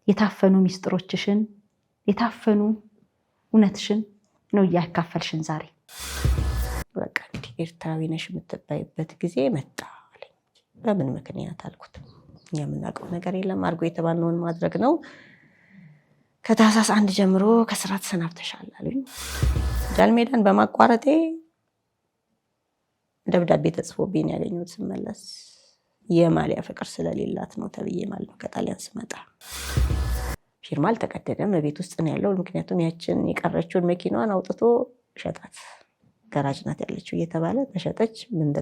የታፈኑ ሚስጥሮችሽን የታፈኑ እውነትሽን ነው ያካፈልሽን ዛሬ። በቃ እንግዲህ ኤርትራዊ ነሽ የምትባይበት ጊዜ መጣ አለኝ። በምን ምክንያት አልኩት። እኛ የምናውቀው ነገር የለም፣ አድርጎ የተባልነውን ማድረግ ነው። ከታህሳስ 1 ጀምሮ ከስራ ተሰናብተሻል አሉኝ። ጃልሜዳን በማቋረጤ ደብዳቤ ተጽፎብኝ ያገኘሁት ስመለስ የማሊያ ፍቅር ስለሌላት ነው ተብዬ ማለት ነው። ከጣሊያን ስመጣ ፊርማ አልተቀደደም፣ ቤት ውስጥ ነው ያለው። ምክንያቱም ያችን የቀረችውን መኪናዋን አውጥቶ ሸጣት። ገራጅ ናት ያለችው እየተባለ ተሸጠች።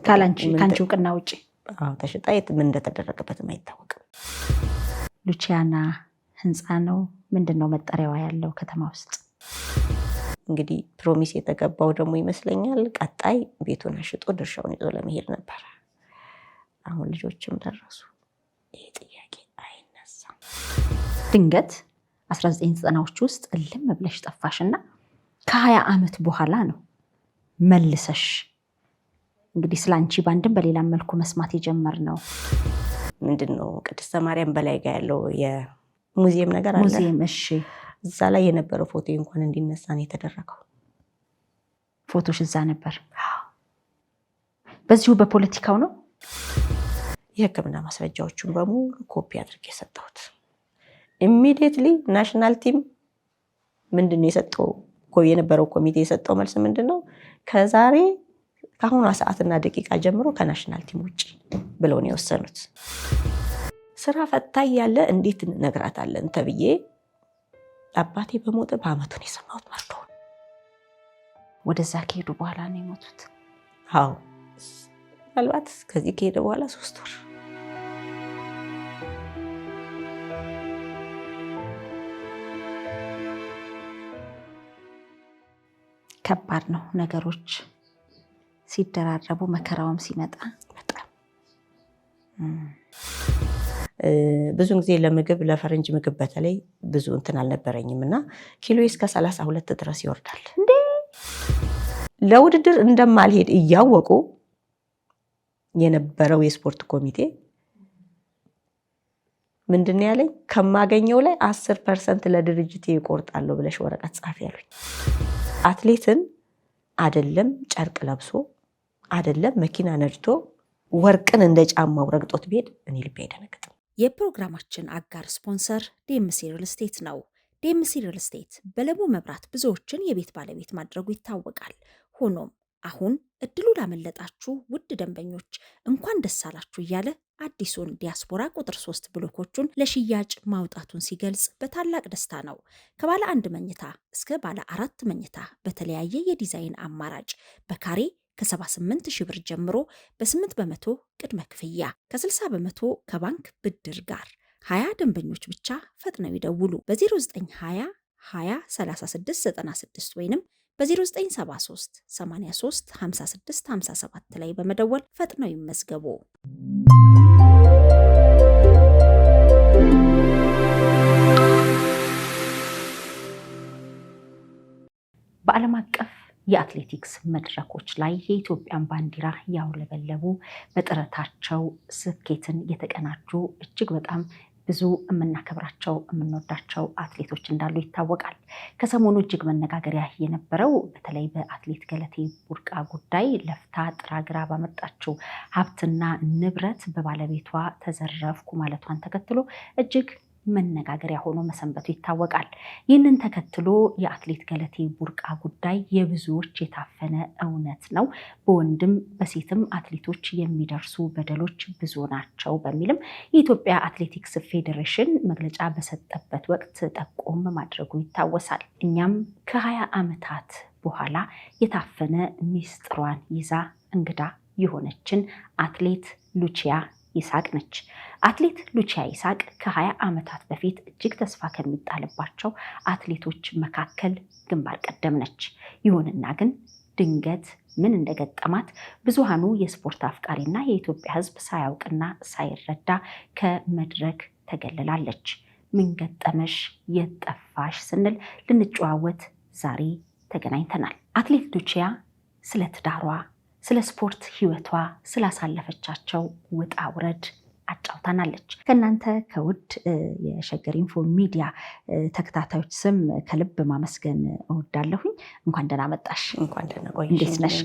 ካንቺ እውቅና ውጪ ተሸጣ። ምን እንደተደረገበትም አይታወቅም። ሉቺያና ህንፃ ነው ምንድነው መጠሪያዋ ያለው ከተማ ውስጥ? እንግዲህ ፕሮሚስ የተገባው ደግሞ ይመስለኛል ቀጣይ ቤቱን ሽጦ ድርሻውን ይዞ ለመሄድ ነበር። አሁን ልጆችም ደረሱ፣ ይሄ ጥያቄ አይነሳም። ድንገት 1990ዎች ውስጥ እልም ብለሽ ጠፋሽና ከ20 ዓመት በኋላ ነው መልሰሽ እንግዲህ ስላንቺ ባንድም በሌላም መልኩ መስማት የጀመርነው። ምንድነው ቅድስተ ማርያም በላይ ጋር ያለው የሙዚየም ነገር አለ። ሙዚየም፣ እሺ። እዛ ላይ የነበረው ፎቶ እንኳን እንዲነሳ ነው የተደረገው። ፎቶሽ እዛ ነበር። በዚሁ በፖለቲካው ነው። የሕክምና ማስረጃዎቹን በሙሉ ኮፒ አድርጌ የሰጠሁት። ኢሚዲየትሊ ናሽናል ቲም ምንድነው የሰጠው የነበረው ኮሚቴ የሰጠው መልስ ምንድነው? ከዛሬ ከአሁኗ ሰዓትና ደቂቃ ጀምሮ ከናሽናል ቲም ውጪ ብለው ነው የወሰኑት። ስራ ፈታይ ያለ እንዴት ነግራታለን ተብዬ አባቴ በሞተ በአመቱን የሰማሁት መርዶ። ወደዛ ከሄዱ በኋላ ነው የሞቱት? አዎ፣ ምናልባት ከዚህ ከሄደ በኋላ 3 ወር። ከባድ ነው ነገሮች ሲደራረቡ፣ መከራውም ሲመጣ በጣም ብዙ ጊዜ ለምግብ ለፈረንጅ ምግብ በተለይ ብዙ እንትን አልነበረኝም እና ኪሎ እስከ 32 ድረስ ይወርዳል። ለውድድር እንደማልሄድ እያወቁ የነበረው የስፖርት ኮሚቴ ምንድነው ያለኝ? ከማገኘው ላይ 10% ለድርጅቴ ይቆርጣለሁ ብለሽ ወረቀት ጻፊ ያሉኝ። አትሌትን አይደለም ጨርቅ ለብሶ አይደለም መኪና ነድቶ ወርቅን እንደ ጫማው ረግጦት ቢሄድ እኔ ልቤ አይደነግጥም። የፕሮግራማችን አጋር ስፖንሰር ዴምሲ ሪል ስቴት ነው። ዴምሲ ሪል ስቴት በለቡ መብራት ብዙዎችን የቤት ባለቤት ማድረጉ ይታወቃል። ሆኖም አሁን እድሉ ላመለጣችሁ ውድ ደንበኞች እንኳን ደስ አላችሁ እያለ አዲሱን ዲያስፖራ ቁጥር 3 ብሎኮቹን ለሽያጭ ማውጣቱን ሲገልጽ በታላቅ ደስታ ነው። ከባለ 1 መኝታ እስከ ባለ 4 መኝታ በተለያየ የዲዛይን አማራጭ በካሬ ከ78,000 ብር ጀምሮ በ8% ቅድመ ክፍያ ከ60 በመቶ ከባንክ ብድር ጋር 20 ደንበኞች ብቻ ፈጥነው ይደውሉ። በ0920 20 36 96 ወይንም በ0973 83 56 57 ላይ በመደወል ፈጥነው ይመዝገቡ። በዓለም አቀፍ የአትሌቲክስ መድረኮች ላይ የኢትዮጵያን ባንዲራ ያውለበለቡ በጥረታቸው ስኬትን የተቀናጁ እጅግ በጣም ብዙ የምናከብራቸው የምንወዳቸው አትሌቶች እንዳሉ ይታወቃል። ከሰሞኑ እጅግ መነጋገሪያ የነበረው በተለይ በአትሌት ገለቴ ቡርቃ ጉዳይ ለፍታ ጥራ ግራ ባመጣችው ሀብትና ንብረት በባለቤቷ ተዘረፍኩ ማለቷን ተከትሎ እጅግ መነጋገሪያ ሆኖ መሰንበቱ ይታወቃል። ይህንን ተከትሎ የአትሌት ገለቴ ቡርቃ ጉዳይ የብዙዎች የታፈነ እውነት ነው፣ በወንድም በሴትም አትሌቶች የሚደርሱ በደሎች ብዙ ናቸው በሚልም የኢትዮጵያ አትሌቲክስ ፌዴሬሽን መግለጫ በሰጠበት ወቅት ጠቆም ማድረጉ ይታወሳል። እኛም ከ20 ዓመታት በኋላ የታፈነ ሚስጥሯን ይዛ እንግዳ የሆነችን አትሌት ሉቺያ ይሳቅ ነች። አትሌት ሉቺያ ይሳቅ ከ20 ዓመታት በፊት እጅግ ተስፋ ከሚጣልባቸው አትሌቶች መካከል ግንባር ቀደም ነች። ይሁንና ግን ድንገት ምን እንደገጠማት ብዙሃኑ የስፖርት አፍቃሪና የኢትዮጵያ ሕዝብ ሳያውቅና ሳይረዳ ከመድረክ ተገልላለች። ምን ገጠመሽ የጠፋሽ ስንል ልንጨዋወት ዛሬ ተገናኝተናል። አትሌት ሉቺያ ስለ ትዳሯ፣ ስለ ስፖርት ህይወቷ፣ ስላሳለፈቻቸው ውጣ ውረድ አጫውታናለች። ከእናንተ ከውድ የሸገር ኢንፎ ሚዲያ ተከታታዮች ስም ከልብ ማመስገን እወዳለሁኝ። እንኳን ደህና መጣሽ። እንኳን ደህና ቆይሽ። እንዴት ነሽ?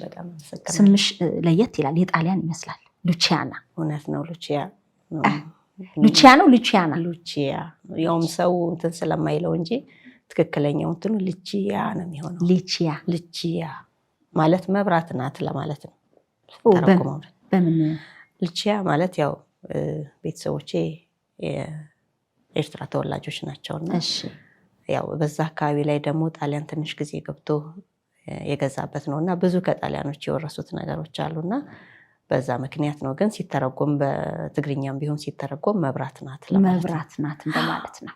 ስምሽ ለየት ይላል፣ የጣሊያን ይመስላል። ሉቺያና። እውነት ነው። ሉቺያ ሉቺያ ነው። ሉቺያና ሉቺያ ያውም ሰው እንትን ስለማይለው እንጂ ትክክለኛው እንትኑ ልቺያ ነው የሚሆነው። ልቺያ ማለት መብራት ናት ለማለት ነው። በምን ልቺያ ማለት ያው ቤተሰቦቼ የኤርትራ ተወላጆች ናቸውና ያው በዛ አካባቢ ላይ ደግሞ ጣሊያን ትንሽ ጊዜ ገብቶ የገዛበት ነውና ብዙ ከጣሊያኖች የወረሱት ነገሮች አሉና በዛ ምክንያት ነው። ግን ሲተረጎም በትግርኛም ቢሆን ሲተረጎም መብራት ናት እንደማለት ነው።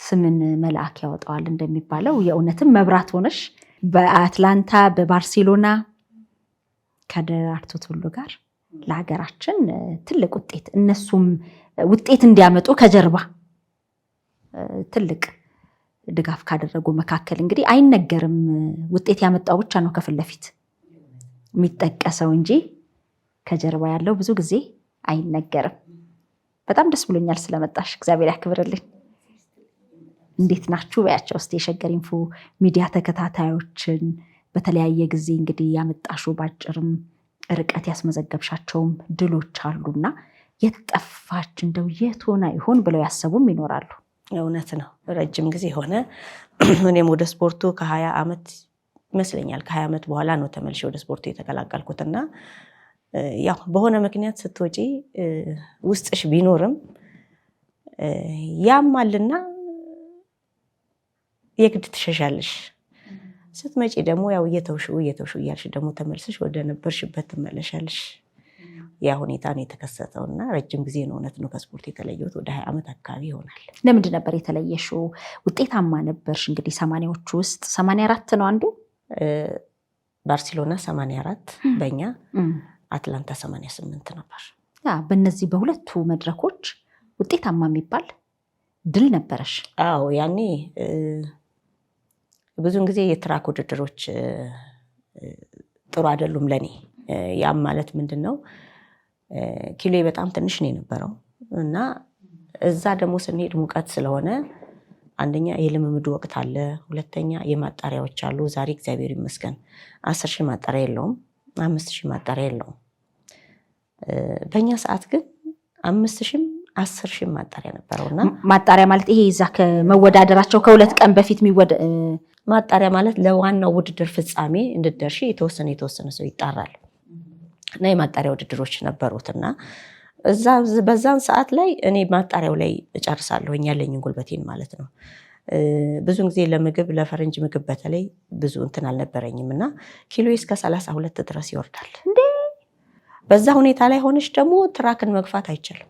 ስምን መልአክ ያወጣዋል እንደሚባለው የእውነትም መብራት ሆነሽ በአትላንታ በባርሴሎና ከደራርቱ ቱሉ ጋር ለሀገራችን ትልቅ ውጤት እነሱም ውጤት እንዲያመጡ ከጀርባ ትልቅ ድጋፍ ካደረጉ መካከል እንግዲህ አይነገርም። ውጤት ያመጣው ብቻ ነው ከፊት ለፊት የሚጠቀሰው እንጂ ከጀርባ ያለው ብዙ ጊዜ አይነገርም። በጣም ደስ ብሎኛል ስለመጣሽ፣ እግዚአብሔር ያክብርልኝ። እንዴት ናችሁ በያቸው እስቲ የሸገር ኢንፎ ሚዲያ ተከታታዮችን። በተለያየ ጊዜ እንግዲህ ያመጣሹ ባጭርም ርቀት ያስመዘገብሻቸውም ድሎች አሉና የጠፋች እንደው የት ሆና ይሆን ብለው ያሰቡም ይኖራሉ። እውነት ነው። ረጅም ጊዜ ሆነ። እኔም ወደ ስፖርቱ ከ20 ዓመት ይመስለኛል ከ20 ዓመት በኋላ ነው ተመልሼ ወደ ስፖርቱ የተቀላቀልኩትና ያው በሆነ ምክንያት ስትወጪ ውስጥሽ ቢኖርም ያማልና የግድ ትሸሻለሽ። ስትመጪ ደግሞ ያው እየተውሽው እያልሽ ደግሞ ተመልሰሽ ወደ ነበርሽበት ትመለሻለሽ። ያ ሁኔታ ነው የተከሰተውና ረጅም ጊዜ ነው እውነት ነው ከስፖርት የተለየሁት። ወደ 20 ዓመት አካባቢ ይሆናል። ለምንድን ነበር የተለየሽው? ውጤታማ ነበርሽ እንግዲህ 80ዎቹ ውስጥ 84 ነው አንዱ ባርሴሎና 84 በእኛ አትላንታ 88 ነበር። በእነዚህ በሁለቱ መድረኮች ውጤታማ የሚባል ድል ነበረሽ? አዎ ያኔ ብዙውን ጊዜ የትራክ ውድድሮች ጥሩ አይደሉም ለኔ። ያም ማለት ምንድነው ኪሎ በጣም ትንሽ ነው የነበረው እና እዛ ደግሞ ስንሄድ ሙቀት ስለሆነ አንደኛ የልምምዱ ወቅት አለ፣ ሁለተኛ የማጣሪያዎች አሉ። ዛሬ እግዚአብሔር ይመስገን 10,000 ማጣሪያ የለውም፣ 5,000 ማጣሪያ የለውም። በእኛ ሰዓት ግን 5,000 10,000 ማጣሪያ ነበረውና ማጣሪያ ማለት ይሄ እዛ ከመወዳደራቸው ከሁለት ቀን በፊት ማጣሪያ ማለት ለዋናው ውድድር ፍጻሜ እንድትደርሺ የተወሰነ ሰው ይጣራል እና የማጣሪያ ውድድሮች ነበሩትና በዛን ሰዓት ላይ እኔ ማጣሪያው ላይ እጨርሳለሁ ያለኝን ጉልበቴን ማለት ነው። ብዙ ጊዜ ለምግብ ለፈረንጅ ምግብ በተለይ ብዙ እንትን አልነበረኝም እና ኪሎ እስከ 32 ድረስ ይወርዳል። በዛ ሁኔታ ላይ ሆነሽ ደግሞ ትራክን መግፋት አይቻልም።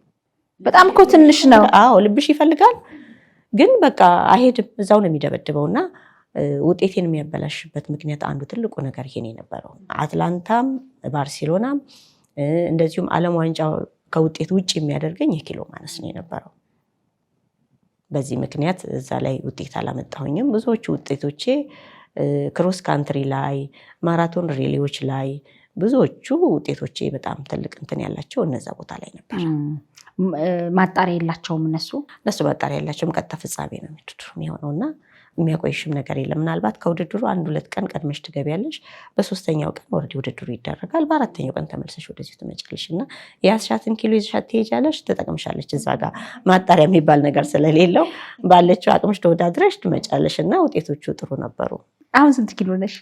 በጣም እኮ ትንሽ ነው። አዎ ልብሽ ይፈልጋል፣ ግን በቃ አይሄድም፣ እዛው ነው የሚደበድበውና ውጤቴን የሚያበላሽበት ምክንያት አንዱ ትልቁ ነገር ይሄን የነበረው አትላንታም ባርሴሎናም እንደዚሁም ዓለም ዋንጫ ከውጤት ውጭ የሚያደርገኝ የኪሎ ማነስ ነው የነበረው። በዚህ ምክንያት እዛ ላይ ውጤት አላመጣሁኝም። ብዙዎቹ ውጤቶቼ ክሮስ ካንትሪ ላይ፣ ማራቶን ሪሌዎች ላይ ብዙዎቹ ውጤቶቼ በጣም ትልቅ እንትን ያላቸው እነዛ ቦታ ላይ ነበር። ማጣሪያ የላቸውም እነሱ ማጣሪያ የላቸውም። ቀጥታ ፍጻሜ ነው የሚሆነውና የሚያቆይሽም ነገር የለም። ምናልባት ከውድድሩ 1-2 ቀን ቀድመሽ ትገቢያለሽ። በ3ኛው ቀን ወርዲ ውድድሩ ይደረጋል። በ4ኛው ቀን ተመልሰሽ ወደዚህ ትመጫለሽና የያዝሻትን ኪሎ ይዘሻት ትሄጃለሽ፣ ትጠቅምሻለች። እዛ ጋር ማጣሪያ የሚባል ነገር ስለሌለው ባለችው አቅምሽ ተወዳድረሽ ትመጫለሽና ውጤቶቹ ጥሩ ነበሩ። አሁን ስንት ኪሎ ነሽ?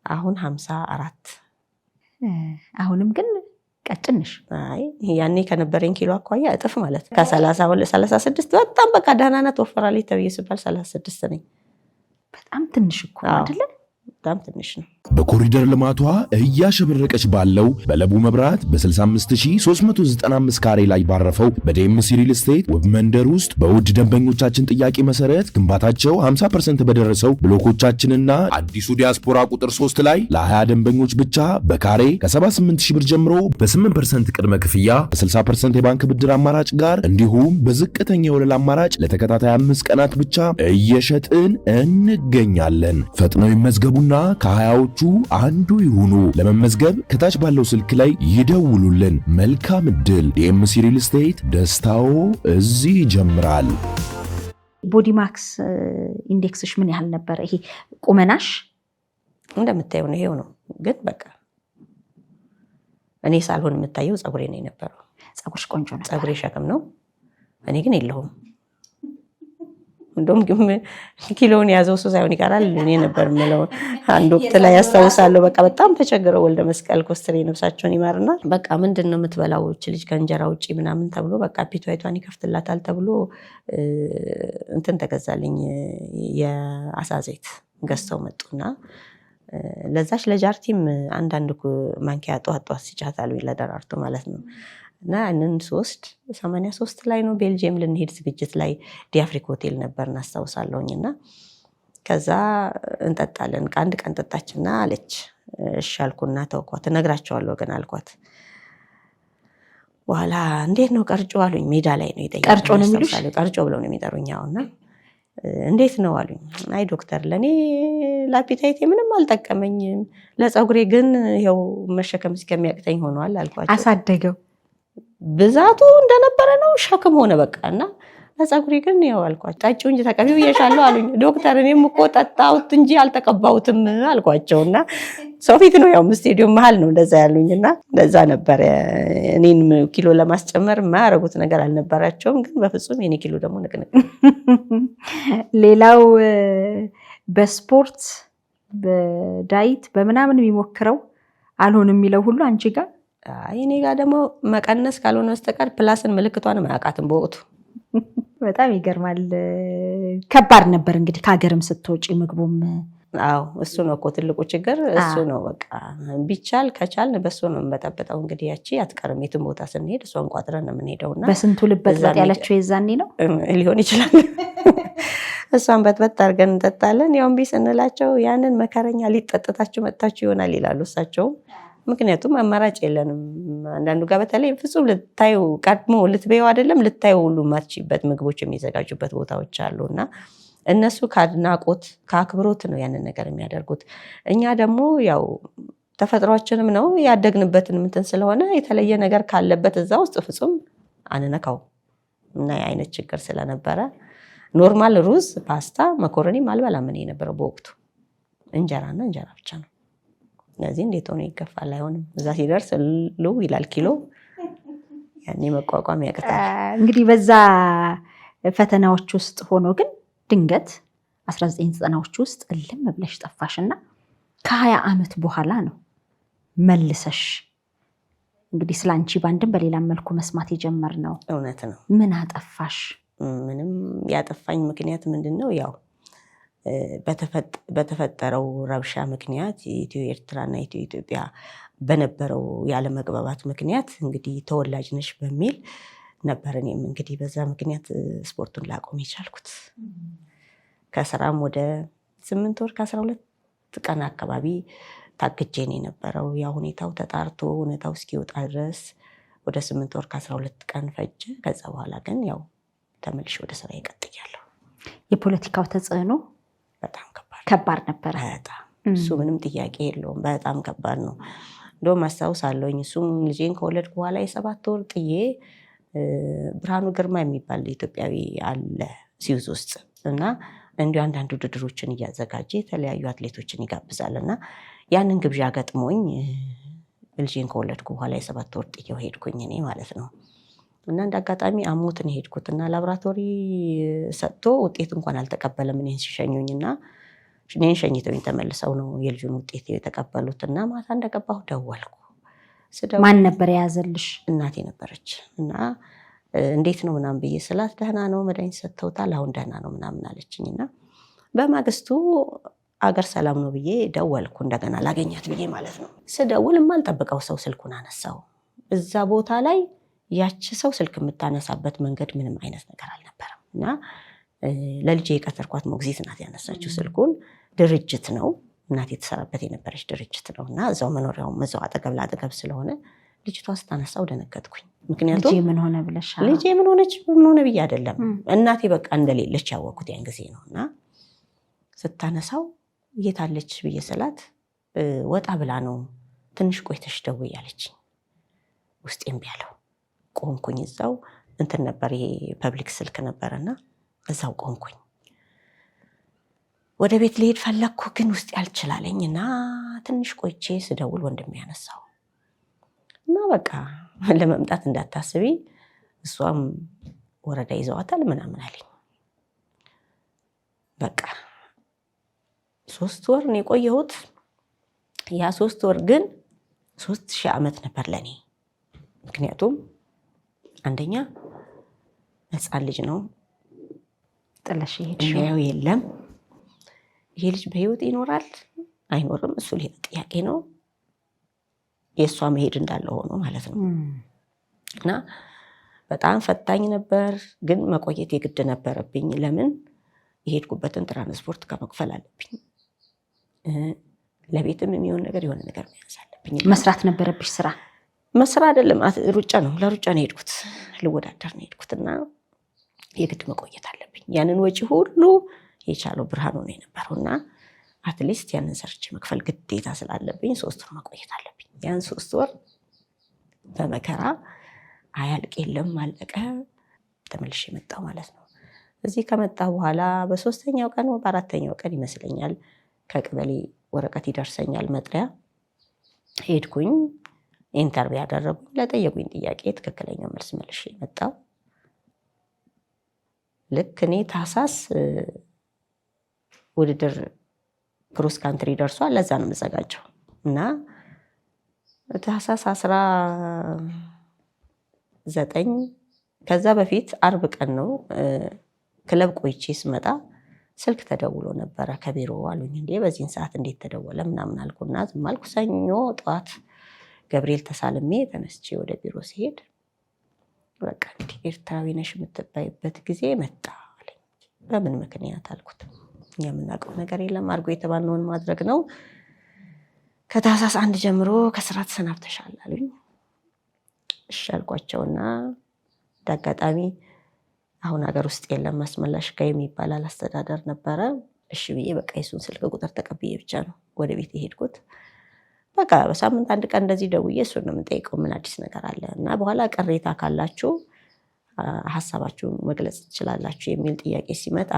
አሁን 54። አሁንም ግን ቀጭንሽ? አይ ያኔ ከነበረኝ ኪሎ አኳያ እጥፍ ማለት ነው። ከ36 በጣም በቃ ደህና ናት ወፈራለች ተብዬ ስባል 36 ነኝ። በጣም ትንሽ እኮ አይደለ? በጣም ትንሽ ነው። በኮሪደር ልማቷ እያሸበረቀች ባለው በለቡ መብራት በ65395 ካሬ ላይ ባረፈው በዴምሲ ሪል ስቴት ውብ መንደር ውስጥ በውድ ደንበኞቻችን ጥያቄ መሰረት ግንባታቸው 50% በደረሰው ብሎኮቻችንና አዲሱ ዲያስፖራ ቁጥር 3 ላይ ለ20 ደንበኞች ብቻ በካሬ ከ78000 ብር ጀምሮ በ8% ቅድመ ክፍያ በ60% የባንክ ብድር አማራጭ ጋር እንዲሁም በዝቅተኛ የወለል አማራጭ ለተከታታይ 5 ቀናት ብቻ እየሸጥን እንገኛለን። ፈጥነው ይመዝገቡና ከ20ዎቹ ተጠቃሚዎቹ አንዱ ይሁኑ። ለመመዝገብ ከታች ባለው ስልክ ላይ ይደውሉልን። መልካም ዕድል። ዲኤምሲ ሪል ስቴት፣ ደስታው እዚህ ይጀምራል። ቦዲ ማክስ ኢንዴክስሽ ምን ያህል ነበረ? ይሄ ቁመናሽ እንደምታየው ነው። ይሄው ነው። ግን በቃ እኔ ሳልሆን የምታየው ፀጉሬ ነው የነበረው። ፀጉርሽ ቆንጆ ነው። ፀጉሬ ሸክም ነው። እኔ ግን የለሁም። እንደውም ግን ኪሎውን ያዘው እሱ ሳይሆን ይቀራል እኔ ነበር የምለው። አንድ ወቅት ላይ ያስታውሳለሁ። በቃ በጣም ተቸግረው ወልደ መስቀል ኮስትሬ ነፍሳቸውን ይማርና በቃ ምንድን ነው የምትበላው እች ልጅ ከእንጀራ ውጭ ምናምን ተብሎ በቃ ፒቷይቷን ይከፍትላታል ተብሎ እንትን ተገዛልኝ። የአሳ ዘይት ገዝተው መጡና ለዛች ለጃርቲም አንዳንድ ማንኪያ ጠዋት ጠዋት ሲጫታል ለደራርቱ ማለት ነው። እና ያንን 83 ላይ ነው ቤልጂየም ልንሄድ ዝግጅት ላይ ዲአፍሪክ ሆቴል ነበር እናስታውሳለሁኝና ከዛ እንጠጣለን። አንድ ቀን ጠጣችና አለች እሺ አልኩና ተውኳት። እነግራቸዋለሁ ግን አልኳት። በኋላ እንዴት ነው ቀርጮ አሉኝ። ሜዳ ላይ ነው የጠየቁኝ። ቀርጮ ነው የሚሉሽ? ቀርጮ ብለው ነው የሚጠሩኛውና እንዴት ነው አሉኝ። አይ ዶክተር ለኔ ላፒታይቴ ምንም አልጠቀመኝም፣ ለፀጉሬ ግን ይኸው መሸከም እስከሚያቅተኝ ሆኗል አልኳቸው። አሳደገው ብዛቱ እንደነበረ ነው ሸክም ሆነ በቃ። እና ለፀጉሬ ግን ይኸው አልኳቸው። ጠጪው እንጂ ተቀቢው እየሻለሁ አሉኝ። ዶክተር እኔም እኮ ጠጣሁት እንጂ አልተቀባሁትም አልኳቸው። እና ሰው ፊት ነው ያው ስቴዲየም መሀል ነው እንደዛ ያሉኝና እንደዛ ነበር። እኔን ኪሎ ለማስጨመር የማያረጉት ነገር አልነበራቸውም። ግን በፍጹም የኔ ኪሎ ደግሞ ንቅንቅ። ሌላው በስፖርት በዳይት በምናምን የሚሞክረው አልሆንም የሚለው ሁሉ አንቺ ጋር እኔ ጋር ደግሞ መቀነስ ካልሆነ በስተቀር ፕላስን ምልክቷን አያውቃትም በወቅቱ። በጣም ይገርማል። ከባድ ነበር እንግዲህ ከሀገርም ስትወጪ ምግቡም። አዎ እሱ ነው እኮ ትልቁ ችግር እሱ ነው። በቃ ቢቻል ከቻልን በሱ ነው የምንበጠበጠው። እንግዲህ ያቺ አትቀርም። የትም ቦታ ስንሄድ እሷን ቋጥረን ነው የምንሄደውና በስንቱ ልበጥበጥ ያለችው የዛኔ ነው ሊሆን ይችላል። እሷን በጥበጥ አድርገን እንጠጣለን። ያው እምቢ ስንላቸው ያንን መከረኛ ሊጠጥታችሁ መጥታችሁ ይሆናል ይላሉ እሳቸውም። ምክንያቱም አማራጭ የለንም። አንዳንዱ ጋር በተለይ ፍጹም ልታዩ ቀድሞ ልትበይው አይደለም ልታዩ ሁሉ ማትችበት ምግቦች የሚዘጋጁበት ቦታዎች አሉና እነሱ ከአድናቆት ከአክብሮት ነው ያንን ነገር የሚያደርጉት። እኛ ደግሞ ያው ተፈጥሯችንም ነው ያደግንበትን እንትን ስለሆነ የተለየ ነገር ካለበት እዛ ውስጥ ፍጹም አንነካው እና የአይነት ችግር ስለነበረ ኖርማል ሩዝ፣ ፓስታ፣ መኮረኒ አልበላም እኔ የነበረው በወቅቱ እንጀራና እንጀራ ብቻ ነው። ስለዚህ እንዴት ሆኖ ይገፋል? አይሆንም። እዛ ሲደርስ ሉ ይላል ኪሎ። ያኔ መቋቋም ያቅታል። እንግዲህ በዛ ፈተናዎች ውስጥ ሆኖ ግን ድንገት 1990ዎች ውስጥ እልም ብለሽ ጠፋሽና ከ20 ዓመት በኋላ ነው መልሰሽ እንግዲህ ስላንቺ ባንድም በሌላም መልኩ መስማት የጀመርነው። እውነት ነው። ምን አጠፋሽ? ምንም ያጠፋኝ ምክንያት ምንድነው? ያው በተፈጠረው ረብሻ ምክንያት ኢትዮ ኤርትራና ኢትዮ ኢትዮጵያ በነበረው ያለመግባባት ምክንያት እንግዲህ ተወላጅ ነሽ በሚል ነበር። እኔም እንግዲህ በዛ ምክንያት ስፖርቱን ላቆም የቻልኩት። ከስራም ወደ 8 ወር ከ12 ቀን አካባቢ ታግጄ ነው የነበረው። ያ ሁኔታው ተጣርቶ ሁኔታው እስኪወጣ ድረስ ወደ 8 ወር ከ12 ቀን ፈጀ። ከዛ በኋላ ግን ያው ተመልሼ ወደ ስራ ይቀጥያለሁ። የፖለቲካው ተጽዕኖ በጣም ከባድ ነበር። በጣም እሱ ምንም ጥያቄ የለውም። በጣም ከባድ ነው። እንደውም አስታውሳለሁኝ እሱም ልጄን ከወለድኩ በኋላ የ7 ወር ጥዬ ብርሃኑ ግርማ የሚባል ኢትዮጵያዊ አለ ሲውዝ ውስጥ እና እንዲሁ አንዳንድ ውድድሮችን እያዘጋጀ የተለያዩ አትሌቶችን ይጋብዛል እና ያንን ግብዣ ገጥሞኝ ልጄን ከወለድኩ በኋላ የ7 ወር ጥዬው ሄድኩኝ እኔ ማለት ነው። እና እንደ አጋጣሚ አሞትን ሄድኩትና ላብራቶሪ ሰጥቶ ውጤት እንኳን አልተቀበለም እኔን ሲሸኙኝና እኔን ሸኝተውኝ ተመልሰው ነው የልጁን ውጤት የተቀበሉትና ማታ እንደገባሁ ደወልኩ። ማን ነበር የያዘልሽ? እናቴ ነበረች። እና እንዴት ነው ምናምን ብዬ ስላት ደህና ነው መድኃኒት ሰጥተውታል አሁን ደህና ነው ምናምን አለችኝና በማግስቱ አገር ሰላም ነው ብዬ ደወልኩ እንደገና ላገኛት ብዬ ማለት ነው። ስደውል የማልጠብቀው ሰው ስልኩን አነሳው። እዛ ቦታ ላይ ያቺ ሰው ስልክ የምታነሳበት መንገድ ምንም አይነት ነገር አልነበረም እና ለልጄ የቀጠርኳት ሞግዚት ናት ያነሳችው ስልኩን። ድርጅት ነው እናቴ የተሰራበት የነበረች ድርጅት ነው እና እዛው መኖሪያውም እዛው አጠገብ ላጠገብ ስለሆነ ልጅቷ ስታነሳው ደነገጥኩኝ። ምክንያቱም ልጄ ምን ሆነ ብለሽ? ልጄ ምን ሆነች ምን ሆነ ብዬ አይደለም እናቴ በቃ እንደሌለች ያወቅኩት ያን ጊዜ ነው። እና ስታነሳው የታለች ብዬ ስላት ወጣ ብላ ነው ትንሽ ቆይተሽ ደውይ አለችኝ። ውስጤም ቢያለው ቆንኩኝ። እዛው እንትን ነበር ይሄ ፐብሊክ ስልክ ነበርና እዛው ቆንኩኝ። ወደ ቤት ልሄድ ፈለግኩ፣ ግን ውስጥ ያልችላለኝ እና ትንሽ ቆይቼ ስደውል ወንድሜ ያነሳው እና በቃ ለመምጣት እንዳታስቢ እሷም ወረዳ ይዘዋታል ምናምን አለኝ። በቃ 3 ወር ነው የቆየሁት። ያ 3 ወር ግን 3000 ዓመት ነበር ለኔ። ምክንያቱም አንደኛ ሕፃን ልጅ ነው ጥለሽ የሚያየው የለም። ይሄ ልጅ በህይወት ይኖራል አይኖርም እሱ ሌላ ጥያቄ ነው። የእሷ መሄድ እንዳለ ሆኖ ማለት ነው። እና በጣም ፈታኝ ነበር፣ ግን መቆየት የግድ ነበረብኝ። ለምን የሄድኩበትን ትራንስፖርት ከመክፈል አለብኝ። ለቤትም የሚሆን ነገር የሆነ ነገር መያዝ አለብኝ። መስራት ነበረብሽ ስራ? መስራ አይደለም ሩጫ ነው። ለሩጫ ነው የሄድኩት፣ ልወዳደር ነው የሄድኩትና የግድ መቆየት አለብኝ። ያንን ወጪ ሁሉ የቻለው ብርሃኑ ነው የነበረውና አትሊስት ያንን ሰርቼ መክፈል ግዴታ ስላለብኝ 3 ወር መቆየት አለብኝ። ያን 3 ወር በመከራ አያልቅ የለም አለቀ። ተመልሼ መጣሁ ማለት ነው። እዚህ ከመጣ በኋላ በ3ኛው ቀን ወይ በ4ኛው ቀን ይመስለኛል ከቀበሌ ወረቀት ይደርሰኛል መጥሪያ። ሄድኩኝ፣ ኢንተርቪው ያደረጉኝ፣ ለጠየቁኝ ጥያቄ ትክክለኛው መልስ መልሼ መጣሁ። ልክ እኔ ታህሳስ ውድድር ክሮስ ካንትሪ ደርሷል። ለዛ ነው የምዘጋጀው እና ታህሳስ 19 ከዛ በፊት አርብ ቀን ነው ክለብ ቆይቼ ስመጣ ስልክ ተደውሎ ነበረ ከቢሮ አሉኝ። እንዴ በዚህን ሰዓት እንዴት ተደወለ ምናምን አልኩና ዝም አልኩ። ሰኞ ጠዋት ገብርኤል ተሳልሜ ተነስቼ ወደ ቢሮ ሲሄድ በቃ እንግዲህ ኤርትራዊ ነሽ የምትባይበት ጊዜ መጣ አለኝ። በምን ምክንያት አልኩት። የምናውቀው ነገር የለም አድርጎ የተባልነውን ማድረግ ነው። ከታህሳስ 1 ጀምሮ ከስራ ተሰናብተሻል አሉኝ። እሺ አልኳቸውና እንዳጋጣሚ አሁን ሀገር ውስጥ የለም ማስመላሽ ጋር የሚባል አስተዳደር ነበረ። እሺ ብዬ በቃ የሱን ስልክ ቁጥር ተቀብዬ ብቻ ነው ወደ ቤት የሄድኩት። በቃ በሳምንት 1 ቀን እንደዚህ ደውዬ እሱን ነው የምጠይቀው ምን አዲስ ነገር አለ እና በኋላ ቅሬታ ካላችሁ ሀሳባችሁን መግለጽ ትችላላችሁ የሚል ጥያቄ ሲመጣ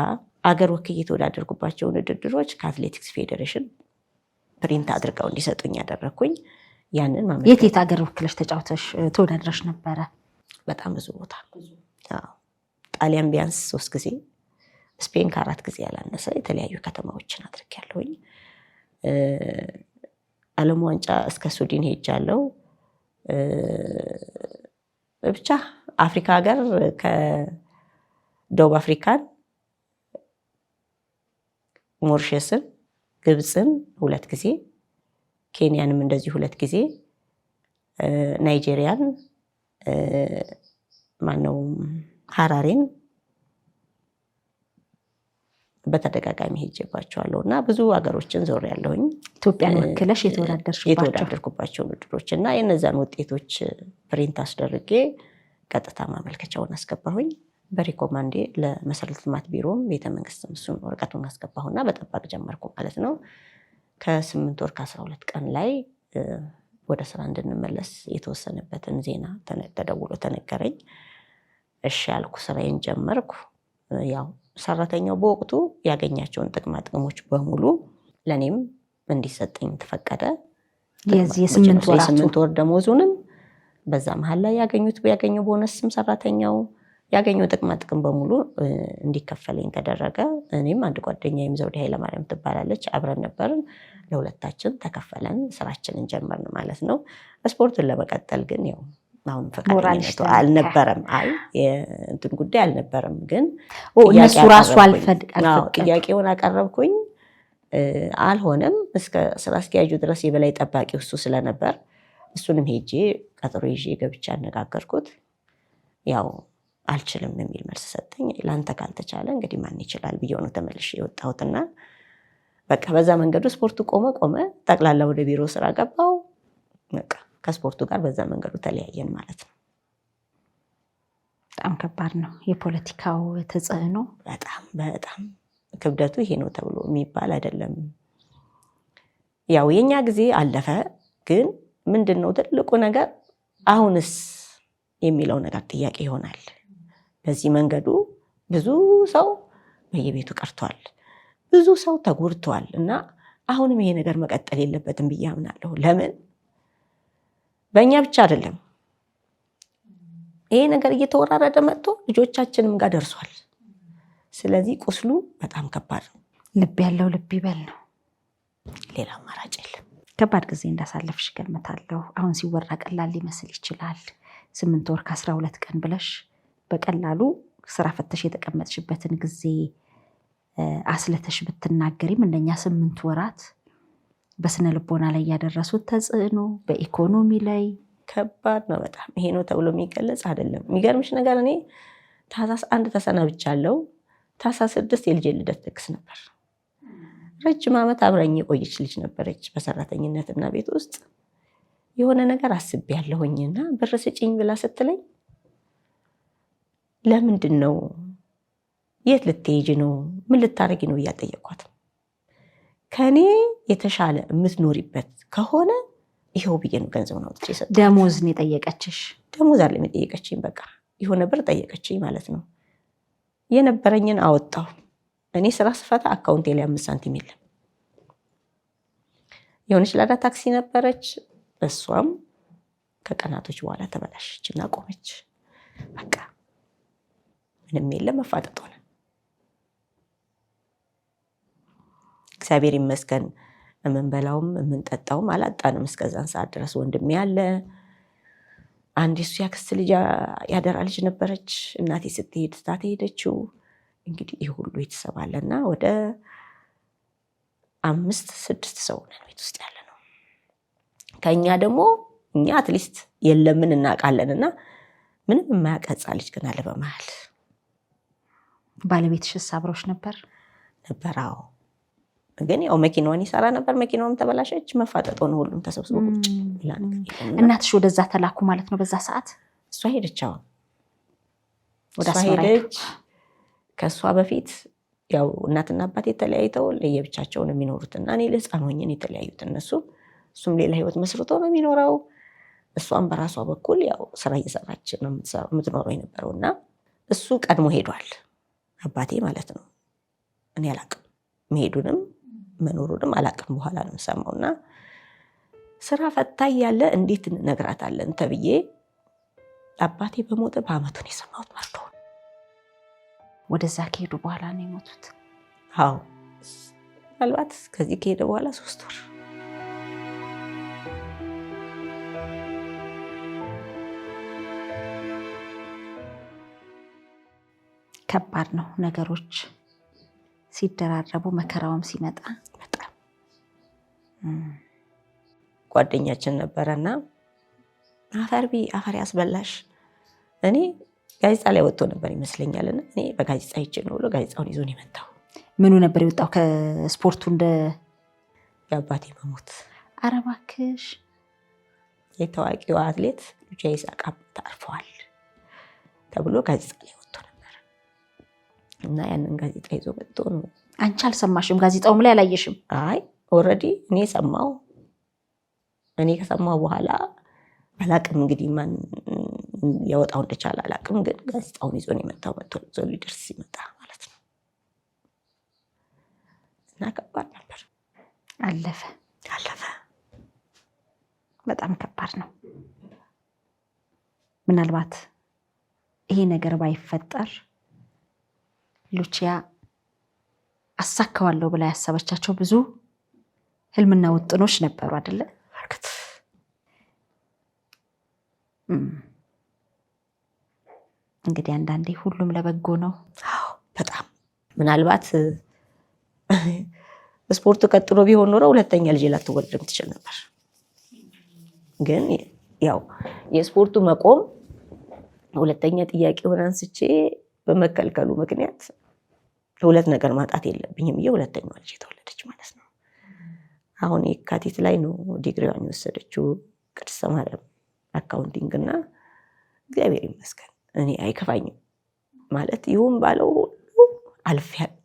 አገር ወክዬ የተወዳደርኩባቸውን ውድድሮች ከአትሌቲክስ ፌዴሬሽን ፕሪንት አድርገው እንዲሰጡኝ ያደረኩኝ። ያንን ማለት የት ሀገር ወክለሽ ተጫውተሽ ተወዳድረሽ ነበረ? በጣም ብዙ ቦታ። ጣሊያን ቢያንስ 3 ጊዜ፣ ስፔን ከ4 ጊዜ ያላነሰ የተለያዩ ከተማዎችን አድርጌያለሁኝ። ዓለም ዋንጫ እስከ ሱዳን ሄጃለሁ። ብቻ አፍሪካ ሀገር ከደቡብ አፍሪካን፣ ሞሪሸስን፣ ግብፅን 2 ጊዜ፣ ኬንያንም እንደዚህ 2 ጊዜ፣ ናይጄሪያን ማነው ሐራሬን በተደጋጋሚ ሄጄባቸዋለሁ እና ብዙ ሀገሮችን ዞር ያለሁኝ። ኢትዮጵያን ወክለሽ የተወዳደርኩባቸው ውድድሮች እና የነዛን ውጤቶች ፕሪንት አስደርጌ ቀጥታ ማመልከቻውን አስገባሁኝ። በሪኮማንዴ ለመሰረተ ልማት ቢሮም ቤተመንግስትም እሱን ወረቀቱን አስገባሁና በጠባቅ ጀመርኩ ማለት ነው። ከ8 ወር ከ12 ቀን ላይ ወደ ስራ እንድንመለስ የተወሰነበትን ዜና ተደውሎ ተነገረኝ። እሺ ያልኩ ስራዬን ጀመርኩ። ያው ሰራተኛው በወቅቱ ያገኛቸውን ጥቅማ ጥቅሞች በሙሉ ለኔም እንዲሰጠኝ ተፈቀደ። የዚህ የ8 ወር ደሞዙንም በዛ መሃል ላይ ያገኘው ቦነስም ሰራተኛው ያገኘው ጥቅማ ጥቅም በሙሉ እንዲከፈለኝ ተደረገ። እኔም አንድ ጓደኛዬም ዘውዴ ኃይለማርያም ትባላለች አብረን ነበርን። ለሁለታችን ተከፈለን ስራችንን ጀመርን ማለት ነው። ስፖርቱን ለመቀጠል ግን ያው አሁን ፈቃደኝነቱ አልነበረም። አይ እንትን ጉዳይ አልነበረም። ግን እነሱ ራሱ ጥያቄውን አቀረብኩኝ፣ አልሆነም። እስከ ስራ አስኪያጁ ድረስ የበላይ ጠባቂው እሱ ስለነበር እሱንም ሄጄ ቀጠሮ ይዤ ገብቼ አነጋገርኩት። ያው አልችልም የሚል መልስ ሰጠኝ። ለአንተ ካልተቻለ እንግዲህ ማን ይችላል ብዬ ነው ተመልሼ የወጣሁትና በቃ በዛ መንገዱ ስፖርቱ ቆመ። ጠቅላላ ወደ ቢሮ ስራ ገባው። በቃ ከስፖርቱ ጋር በዛ መንገዱ ተለያየን ማለት ነው። በጣም ከባድ ነው የፖለቲካው ተጽዕኖ። በጣም ክብደቱ ይሄ ነው ተብሎ የሚባል አይደለም። ያው የኛ ጊዜ አለፈ። ግን ምንድነው ትልቁ ነገር አሁንስ የሚለው ነገር ጥያቄ ይሆናል። በዚህ መንገዱ ብዙ ሰው በየቤቱ ቀርቷል፣ ብዙ ሰው ተጎድቷል እና አሁንም ይሄ ነገር መቀጠል የለበትም ብዬ አምናለሁ። ለምን በእኛ ብቻ አይደለም ይሄ ነገር እየተወራረደ መጥቶ ልጆቻችንም ጋር ደርሷል። ስለዚህ ቁስሉ በጣም ከባድ ነው። ልብ ያለው ልብ ይበል ነው። ሌላ አማራጭ የለም። ከባድ ጊዜ እንዳሳለፍሽ ገምታለሁ። አሁን ሲወራ ቀላል ሊመስል ይችላል። 8 ወር ከ12 ቀን ብለሽ በቀላሉ ስራ ፈተሽ የተቀመጥሽበትን ጊዜ አስለተሽ ብትናገሪም እንደኛ 8 ወራት በስነ ልቦና ላይ ያደረሱት ተጽዕኖ በኢኮኖሚ ላይ ከባድ ነው በጣም። ይሄ ነው ተብሎ የሚገለጽ አይደለም። የሚገርምሽ ነገር እኔ ታህሳስ 1 ተሰናብቻለሁ። ታህሳስ 6 የልጄ ልደት ደግስ ነበር። ረጅም ዓመት አብረኝ የቆየች ልጅ ነበረች በሰራተኝነትና ቤት ውስጥ። የሆነ ነገር አስቤያለሁኝና ብር ስጪኝ ብላ ስትለኝ ለምንድን ነው የት ልትሄጂ ነው ምን ልታረጊ ነው እያጠየቅኳት፣ ከኔ የተሻለ የምትኖሪበት ከሆነ ይሄው ብዬ ነው ገንዘብ ነው ወጥቼ ሰጠ። ደሞዝ ነው የጠየቀችሽ? ደሞዝ አይደለም የጠየቀችኝ፣ በቃ የሆነ ብር ጠየቀችኝ ማለት ነው። የነበረኝን አወጣው። እኔ ስራ ስፈታ አካውንቴ ላይ 5 ሳንቲም የለም። የሆነች ላዳ ታክሲ ነበረች፣ እሷም ከቀናቶች በኋላ ተበላሸችና ቆመች። በቃ ምንም የለም፣ መፋጠጥ ሆነ። እግዚአብሔር ይመስገን የምንበላውም የምንጠጣውም አላጣንም እስከዛን ሰዓት ድረስ። ወንድሜ ያለ አንድ እሱ ያክስት ልጅ ያደራ ልጅ ነበረች። እናቴ ስትሄድ ስታት ሄደችው። እንግዲህ ይህ ሁሉ የተሰባለና ወደ 5-6 ሰው ነን ቤት ውስጥ ያለ ነው። ከኛ ደግሞ እኛ አትሊስት የለምን እናውቃለንና ምንም የማያቀጻ ልጅ ግን አለ በመሃል። ባለቤትሽስ አብሮሽ ነበር? ነበራው። ግን ያው መኪናዋን ይሰራ ነበር። መኪናዋም ተበላሸች። መፋጠጥ ሆነ። ሁሉም ተሰብስቦ ቁጭ ብላ ነገር። እናትሽ ወደዛ ተላኩ ማለት ነው በዛ ሰዓት? እሷ ሄደች። አሁን ወደ እሷ ሄደች። ከእሷ በፊት ያው እናትና አባት የተለያይተው ለየብቻቸው ነው የሚኖሩትና እኔ ለህፃን ሆኜ የተለያዩት እነሱ። እሱም ሌላ ህይወት መስርቶ ነው የሚኖረው። እሷም በራሷ በኩል ያው ስራ እየሰራች ነው የምትኖረው የነበረውና እሱ ቀድሞ ሄዷል፣ አባቴ ማለት ነው። እኔ አላቅም፣ መሄዱንም መኖሩንም አላቅም። በኋላ ነው የምሰማውና ስራ ፈታ ያለ እንዴት እንነግራታለን ተብዬ አባቴ በሞተ በአመቱ ነው የሰማሁት መርዶ። ወደዛ ከሄዱ በኋላ ነው የሞቱት? አዎ፣ ምናልባት ከዚህ ከሄደ በኋላ 3 ወር። ከባድ ነው ነገሮች ሲደራረቡ፣ መከራውም ሲመጣ። በጣም ጓደኛችን ነበረና አፈርቢ አፈር ያስበላሽ። እኔ ጋዜጣ ላይ ወጥቶ ነበር ይመስለኛልና እኔ በጋዜጣ ይቼ ነው ብሎ ጋዜጣውን ይዞ ነው የመጣው። ምኑ ነበር የወጣው? ከስፖርቱ እንደ የአባቴ መሞት። ኧረ እባክሽ! የታዋቂው አትሌት ልጄ ይስሐቅ አርፈዋል ተብሎ ጋዜጣ ላይ ወጥቶ ነበር እና ያንን ጋዜጣ ይዞ መጥቶ ነው። አንቺ አልሰማሽም? ጋዜጣውም ላይ አላየሽም? አይ ኦልሬዲ እኔ ሰማው። እኔ ከሰማው በኋላ አላቅም እንግዲህ ማን ያወጣው እንደቻለ አላቅም። ግን ጋዜጣውን ይዞ ነው የመጣው። መጥቶ ይዞ ሊደርስ ሲመጣ ማለት ነው። እና ከባድ ነበር። አለፈ። በጣም ከባድ ነው። ምናልባት ይሄ ነገር ባይፈጠር ሉቺያ አሳካዋለሁ ብላ ያሰበቻቸው ብዙ ህልምና ውጥኖች ነበሩ አይደለ? እንግዲህ አንዳንዴ ሁሉም ለበጎ ነው። በጣም ምናልባት ስፖርቱ ቀጥሎ ቢሆን ኖሮ 2ኛ ልጅ ላትወልድም ትችል ነበር። ግን ያው የስፖርቱ መቆም 2ኛ ጥያቄውን አንስቼ በመከልከሉ ምክንያት 2 ነገር ማጣት የለብኝም ብዬ 2ኛዋ ልጅ የተወለደች ማለት ነው። አሁን የካቲት ላይ ነው ዲግሪዋን የወሰደችው ቅድስተ ማርያም አካውንቲንግ እና እግዚአብሔር ይመስገን እኔ አይከፋኝም ማለት ይሁን ባለው ሁሉ አልፌያለሁ።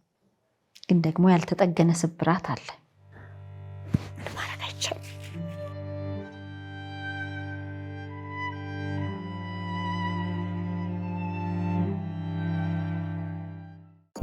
ግን ደግሞ ያልተጠገነ ስብራት አለ።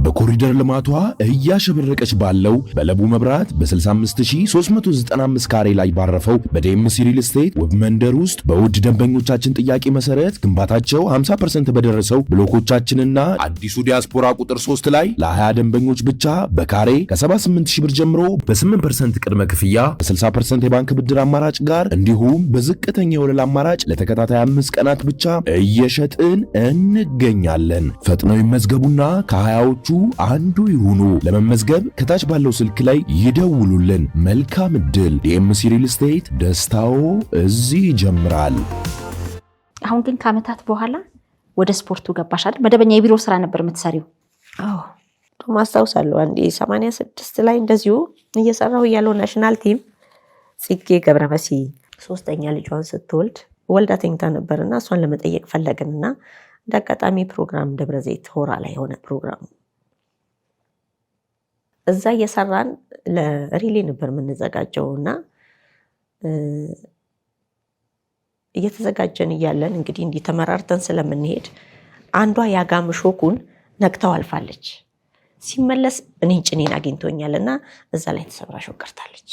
በኮሪደር ልማቷ እያሸበረቀች ባለው በለቡ መብራት በ65395 ካሬ ላይ ባረፈው በዲኤምሲ ሪል ስቴት ውብ መንደር ውስጥ በውድ ደንበኞቻችን ጥያቄ መሰረት ግንባታቸው 50% በደረሰው ብሎኮቻችንና አዲሱ ዲያስፖራ ቁጥር 3 ላይ ለ20 ደንበኞች ብቻ በካሬ ከ78000 ብር ጀምሮ በ8% ቅድመ ክፍያ በ60% የባንክ ብድር አማራጭ ጋር እንዲሁም በዝቅተኛ የወለል አማራጭ ለተከታታይ 5 ቀናት ብቻ እየሸጥን እንገኛለን። ፈጥነው ይመዝገቡና ከ20ዎቹ አንዱ ይሁኑ። ለመመዝገብ ከታች ባለው ስልክ ላይ ይደውሉልን። መልካም ዕድል። ዲኤምሲ ሪል ስቴት፣ ደስታው እዚህ ይጀምራል። አሁን ግን ከዓመታት በኋላ ወደ ስፖርቱ ገባሽ አይደል? መደበኛ የቢሮ ስራ ነበር የምትሰሪው? አዎ ማስታውሳለሁ። አንዴ 86 ላይ እንደዚሁ እየሰራሁ እያለሁ ናሽናል ቲም ጽጌ ገብረመሲ 3ኛ ልጇን ስትወልድ ወልዳ ተኝታ ነበርና እሷን ለመጠየቅ ፈለግንና እንዳጋጣሚ ፕሮግራም ደብረ ዘይት ሆራ ላይ የሆነ ፕሮግራም እዛ እየሰራን ለሪሌ ነበር የምንዘጋጀውና እየተዘጋጀን እያለን እንግዲህ እንዲህ ተመራርተን ስለምንሄድ አንዷ ያጋም ሾኩን ነክተው አልፋለች። ሲመለስ እኔን ጭኔን አግኝቶኛልና እዛ ላይ ተሰብራ ሾክ ቀርታለች።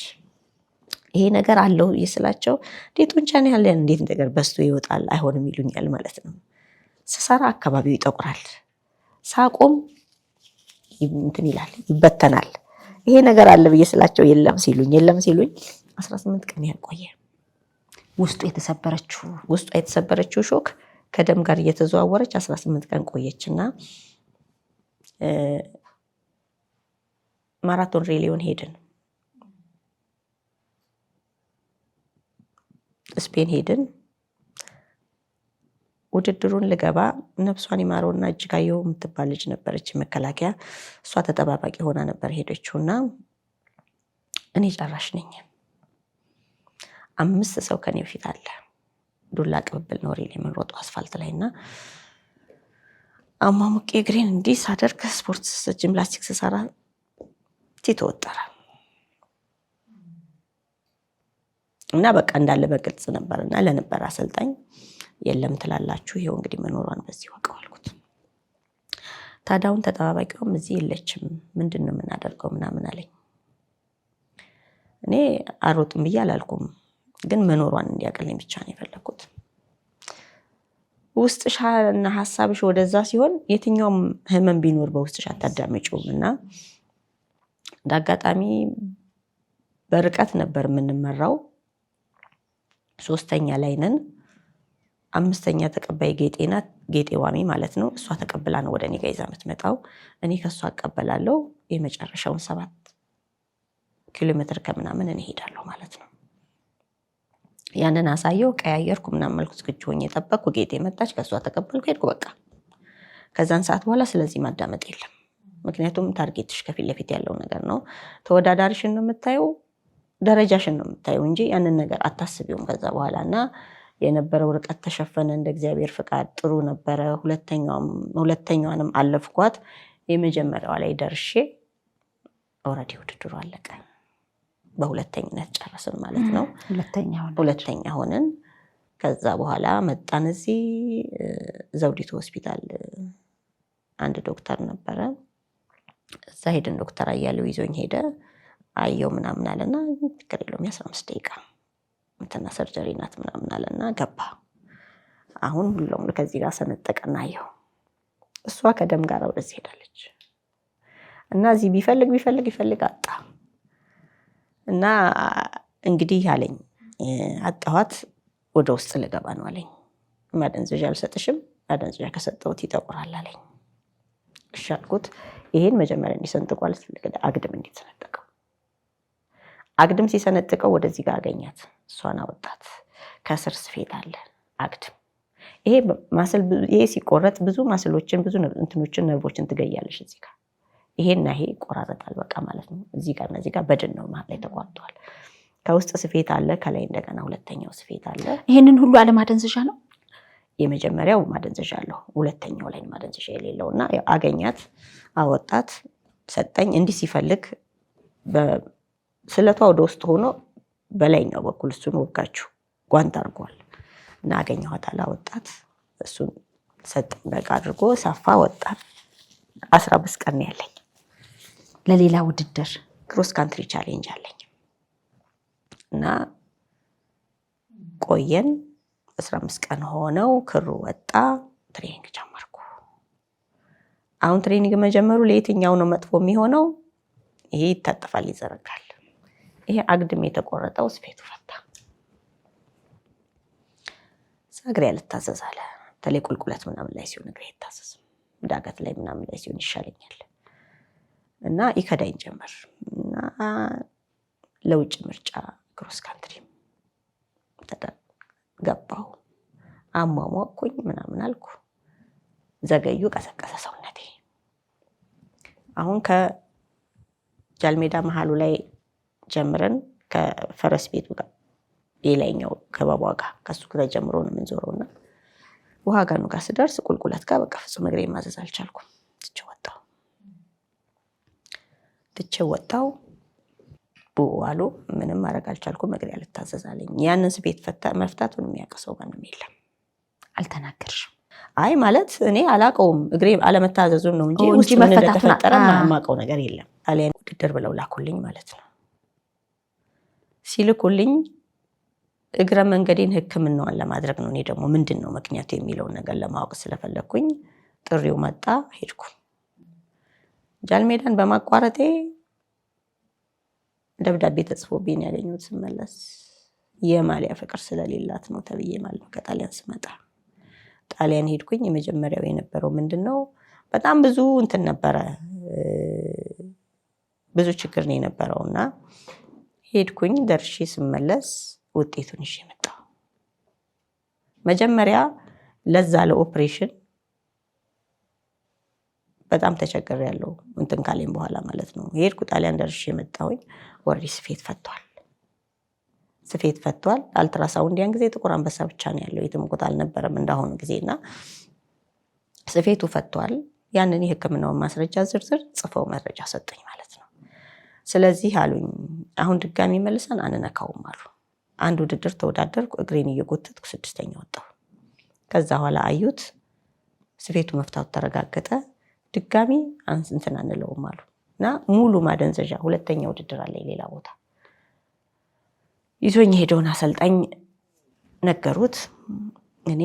ይሄ ነገር አለው ይስላቸው ጡንቻን ያለ እንዴት ነገር በስቶ ይወጣል አይሆንም ይሉኛል ማለት ነው። ስሰራ አካባቢው ይጠቁራል፣ ሳቆም እንትን ይላል ይበተናል። ይሄ ነገር አለ ብዬስላቸው የለም ሲሉኝ 18 ቀን ያቆየ ውስጡ የተሰበረችው ሾክ ከደም ጋር እየተዘዋወረች 18 ቀን ቆየችና ማራቶን ሬሊዮን ሄድን። ስፔን ሄድን። ውድድሩን ልገባ ነፍሷን ይማረውና እጅጋየሁ የምትባል ልጅ ነበረች መከላከያ፣ እሷ ተጠባባቂ ሆና ነበር ሄደችውና እኔ ጨራሽ ነኝ። 5 ሰው ከኔ በፊት አለ። ዱላ ቅብብል ነው ሪሊ የምንሮጠው አስፋልት ላይና አማሙቄ እግሬን እንዲህ ሳደርግ ስፖርት ጂምናስቲክስ ሰራ ተወጠረ እና በቃ እንዳለ በግልጽ ነበርና ለነበር አሰልጣኝ የለም ትላላችሁ ይሄው እንግዲህ መኖሯን በዚህ ወቀው አልኩት። ታዳውን ተጠባባቂውም እዚህ የለችም ምንድነው የምናደርገው ምናምን አለኝ። እኔ አሮጥም ብዬ አላልኩም፣ ግን መኖሯን እንዲያቀልኝ ብቻ ነው የፈለኩት። ውስጥሻና ሐሳብሽ ወደዛ ሲሆን የትኛውም ህመም ቢኖር በውስጥሽ አታዳምጪውም እና እንዳጋጣሚ በርቀት ነበር የምንመራው። 3ኛ ላይ ነን። 5ኛ ተቀባይ ጌጤ ዋሚ ማለት ነው። እሷ ተቀብላ ነው ወደ እኔ ጋር ይዛ የምትመጣው። እኔ ከሷ አቀበላለሁ። የመጨረሻውን 7 ኪሎ ሜትር ከምናምን እኔ ሄዳለሁ ማለት ነው። ያንን አሳየው፣ ቀያየርኩ ምናምን መልኩ ዝግጁ ሆኜ የጠበቅኩ። ጌጤ መጣች፣ ከሷ ተቀበልኩ፣ ሄድኩ በቃ። ከዛን ሰዓት በኋላ ስለዚህ ማዳመጥ የለም። ምክንያቱም ታርጌትሽ ከፊት ለፊት ያለው ነገር ነው። ተወዳዳሪሽን ነው የምታየው፣ ደረጃሽን ነው የምታየው እንጂ ያንን ነገር አታስቢውም። ከዛ በኋላና የነበረው ርቀት ተሸፈነ እንደ እግዚአብሔር ፍቃድ ጥሩ ነበረ። ሁለተኛዋንም አለፍኳት። የመጀመሪያዋ ላይ ደርሼ ኦልሬዲ ውድድሩ አለቀ። በሁለተኝነት ጨረስን ማለት ነው። ሁለተኛ ሆነን ከዛ በኋላ መጣን እዚህ ዘውዲቱ ሆስፒታል አንድ ዶክተር ነበረ። እዛ ሄደን ዶክተር አያሌው ይዞኝ ሄደ። አየው ምናምን አለና ትክክል የለውም 15 ደቂቃ እንትና ሰርጀሪ ናት ምናምን አለና ገባ። አሁን ሁሉም ከዚህ ጋር ሰነጠቀና አየው። እሷ ከደም ጋር ወደዚህ ሄዳለች እና እዚህ ቢፈልግ አጣ እና እንግዲህ አለኝ አጣኋት፣ ወደ ውስጥ ልገባ ነው አለኝ። ማደንዘዣ አልሰጥሽም፣ ማደንዘዣ ከሰጠሁት ይጠቁራል አለኝ። እሺ አልኩት። ይሄን መጀመሪያ እንዲሰንጥቀዋል ስለገደ አግድም እንዲሰነጥቀው አግድም ሲሰነጥቀው ወደዚህ ጋር አገኛት። እሷን አወጣት። ከስር ስፌት አለ አግድም። ይሄ ሲቆረጥ ብዙ ማስሎችን ብዙ እንትኖችን ነርቮችን ትገያለሽ እዚህ ጋር። ይሄና ይሄ ይቆራረጣል በቃ ማለት ነው። እዚህ ጋር እና እዚህ ጋር በድን ነው መሀል ላይ ተቋርጧል። ከውስጥ ስፌት አለ፣ ከላይ እንደገና ሁለተኛው ስፌት አለ። ይሄንን ሁሉ አለማደንዘዣ ነው። የመጀመሪያው ማደንዘዣ አለው፣ ሁለተኛው ላይ ማደንዘዣ የሌለውና አገኛት፣ አወጣት፣ ሰጠኝ። እንዲህ ሲፈልግ ስለቷ ወደ ውስጥ ሆኖ በላይኛው በኩል እሱን ወጋችሁ ጓንት አድርጓል እና አገኘኋት፣ አላወጣት፣ እሱን ሰጠኝ። በቃ አድርጎ ሳፋ ወጣ። 15 ቀን ነው ያለኝ ለሌላ ውድድር ክሮስ ካንትሪ ቻሌንጅ አለኝ እና ቆየን። 15 ቀን ሆነው ክሩ ወጣ። ትሬኒንግ ጀመርኩ። አሁን ትሬኒንግ መጀመሩ ለየትኛው ነው መጥፎ የሚሆነው? ይሄ ይታጠፋል፣ ይዘረጋል። ይሄ አግድም የተቆረጠው ስፌቱ ፈታ። እግሬ ያልታዘዝ አለ። በተለይ ቁልቁለት ምናምን ላይ ሲሆን እግሬ አይታዘዝም። ዳገት ላይ ምናምን ላይ ሲሆን ይሻለኛል እና ይከዳኝ ጀመር እና ለውጭ ምርጫ ክሮስ ካንትሪ ገባሁ። አሟሟቅኩኝ ምናምን አልኩ። ዘገዩ፣ ቀሰቀሰ ሰውነቴ። አሁን ከጃልሜዳ መሀሉ ላይ ጀምረን ከፈረስ ቤቱ ጋር የላይኛው ከበቧ ጋር ከሱ ተጀምሮ ነው የምንዞረውና ውሃ ጋኑ ጋር ስደርስ ቁልቁለት ጋር በቃ ፍጹም እግሬ ማዘዝ አልቻልኩም። ትቼ ወጣሁ። ቡዋሉ ምንም ማድረግ አልቻልኩም። እግሬ አልታዘዝ አለኝ። ያንን ስፌት መፍታቱን የሚያውቅ ሰው ማንም የለም። አልተናገርሽም? አይ ማለት እኔ አላውቀውም። እግሬ አለመታዘዙን ነው እንጂ ውስጥ ምን እንደተፈጠረ የማውቀው ነገር የለም። ጣሊያን ውድድር ብለው ላኩልኝ ማለት ነው። ሲልኩልኝ እግረ መንገዴን ሕክምናዋን ለማድረግ ነው። እኔ ደግሞ ምንድን ነው ምክንያቱ የሚለውን ነገር ለማወቅ ስለፈለግኩኝ ጥሪው መጣ፣ ሄድኩ። ጃልሜዳን በማቋረጤ ደብዳቤ ተጽፎብኝ ያገኘሁት ስመለስ የማሊያ ፍቅር ስለሌላት ነው ተብዬ ማለት ነው። ከጣሊያን ስመጣ ጣሊያን ሄድኩኝ። የመጀመሪያው የነበረው ምንድነው በጣም ብዙ እንትን ነበረ፣ ብዙ ችግር ነው የነበረውና ሄድኩኝ። ደርሼ ስመለስ ውጤቱን ይዤ መጣሁ። መጀመሪያ ለዛ ለኦፕሬሽን በጣም ተቸግሬያለሁ። እንትን ካለኝ በኋላ ማለት ነው ሄድኩ። ጣሊያን ደርሼ መጣሁኝ። ወሬ ስፌት ፈቷል። አልትራሳውንድ ያን ጊዜ ጥቁር አንበሳ ብቻ ነው ያለው፣ የትም ቦታ አልነበረም እንዳሁኑ ጊዜና ስፌቱ ፈቷል። ያንን የሕክምናውን ማስረጃ ዝርዝር ጽፈው መረጃ ሰጠኝ ማለት ነው። ስለዚህ አሉኝ አሁን ድጋሚ መልሰን አንነካውም አሉ። አንድ ውድድር ተወዳደርኩ። እግሬን እየጎተትኩ 6ኛ ወጣሁ። ከዛ በኋላ አዩት፣ ስፌቱ መፍታቱ ተረጋገጠ። ድጋሚ እንትን አንለውም አሉ እና ሙሉ ማደንዘዣ። ሁለተኛ ውድድር አለ ሌላ ቦታ። ይዞኝ ሄደውን አሰልጣኝ ነገሩት። እኔ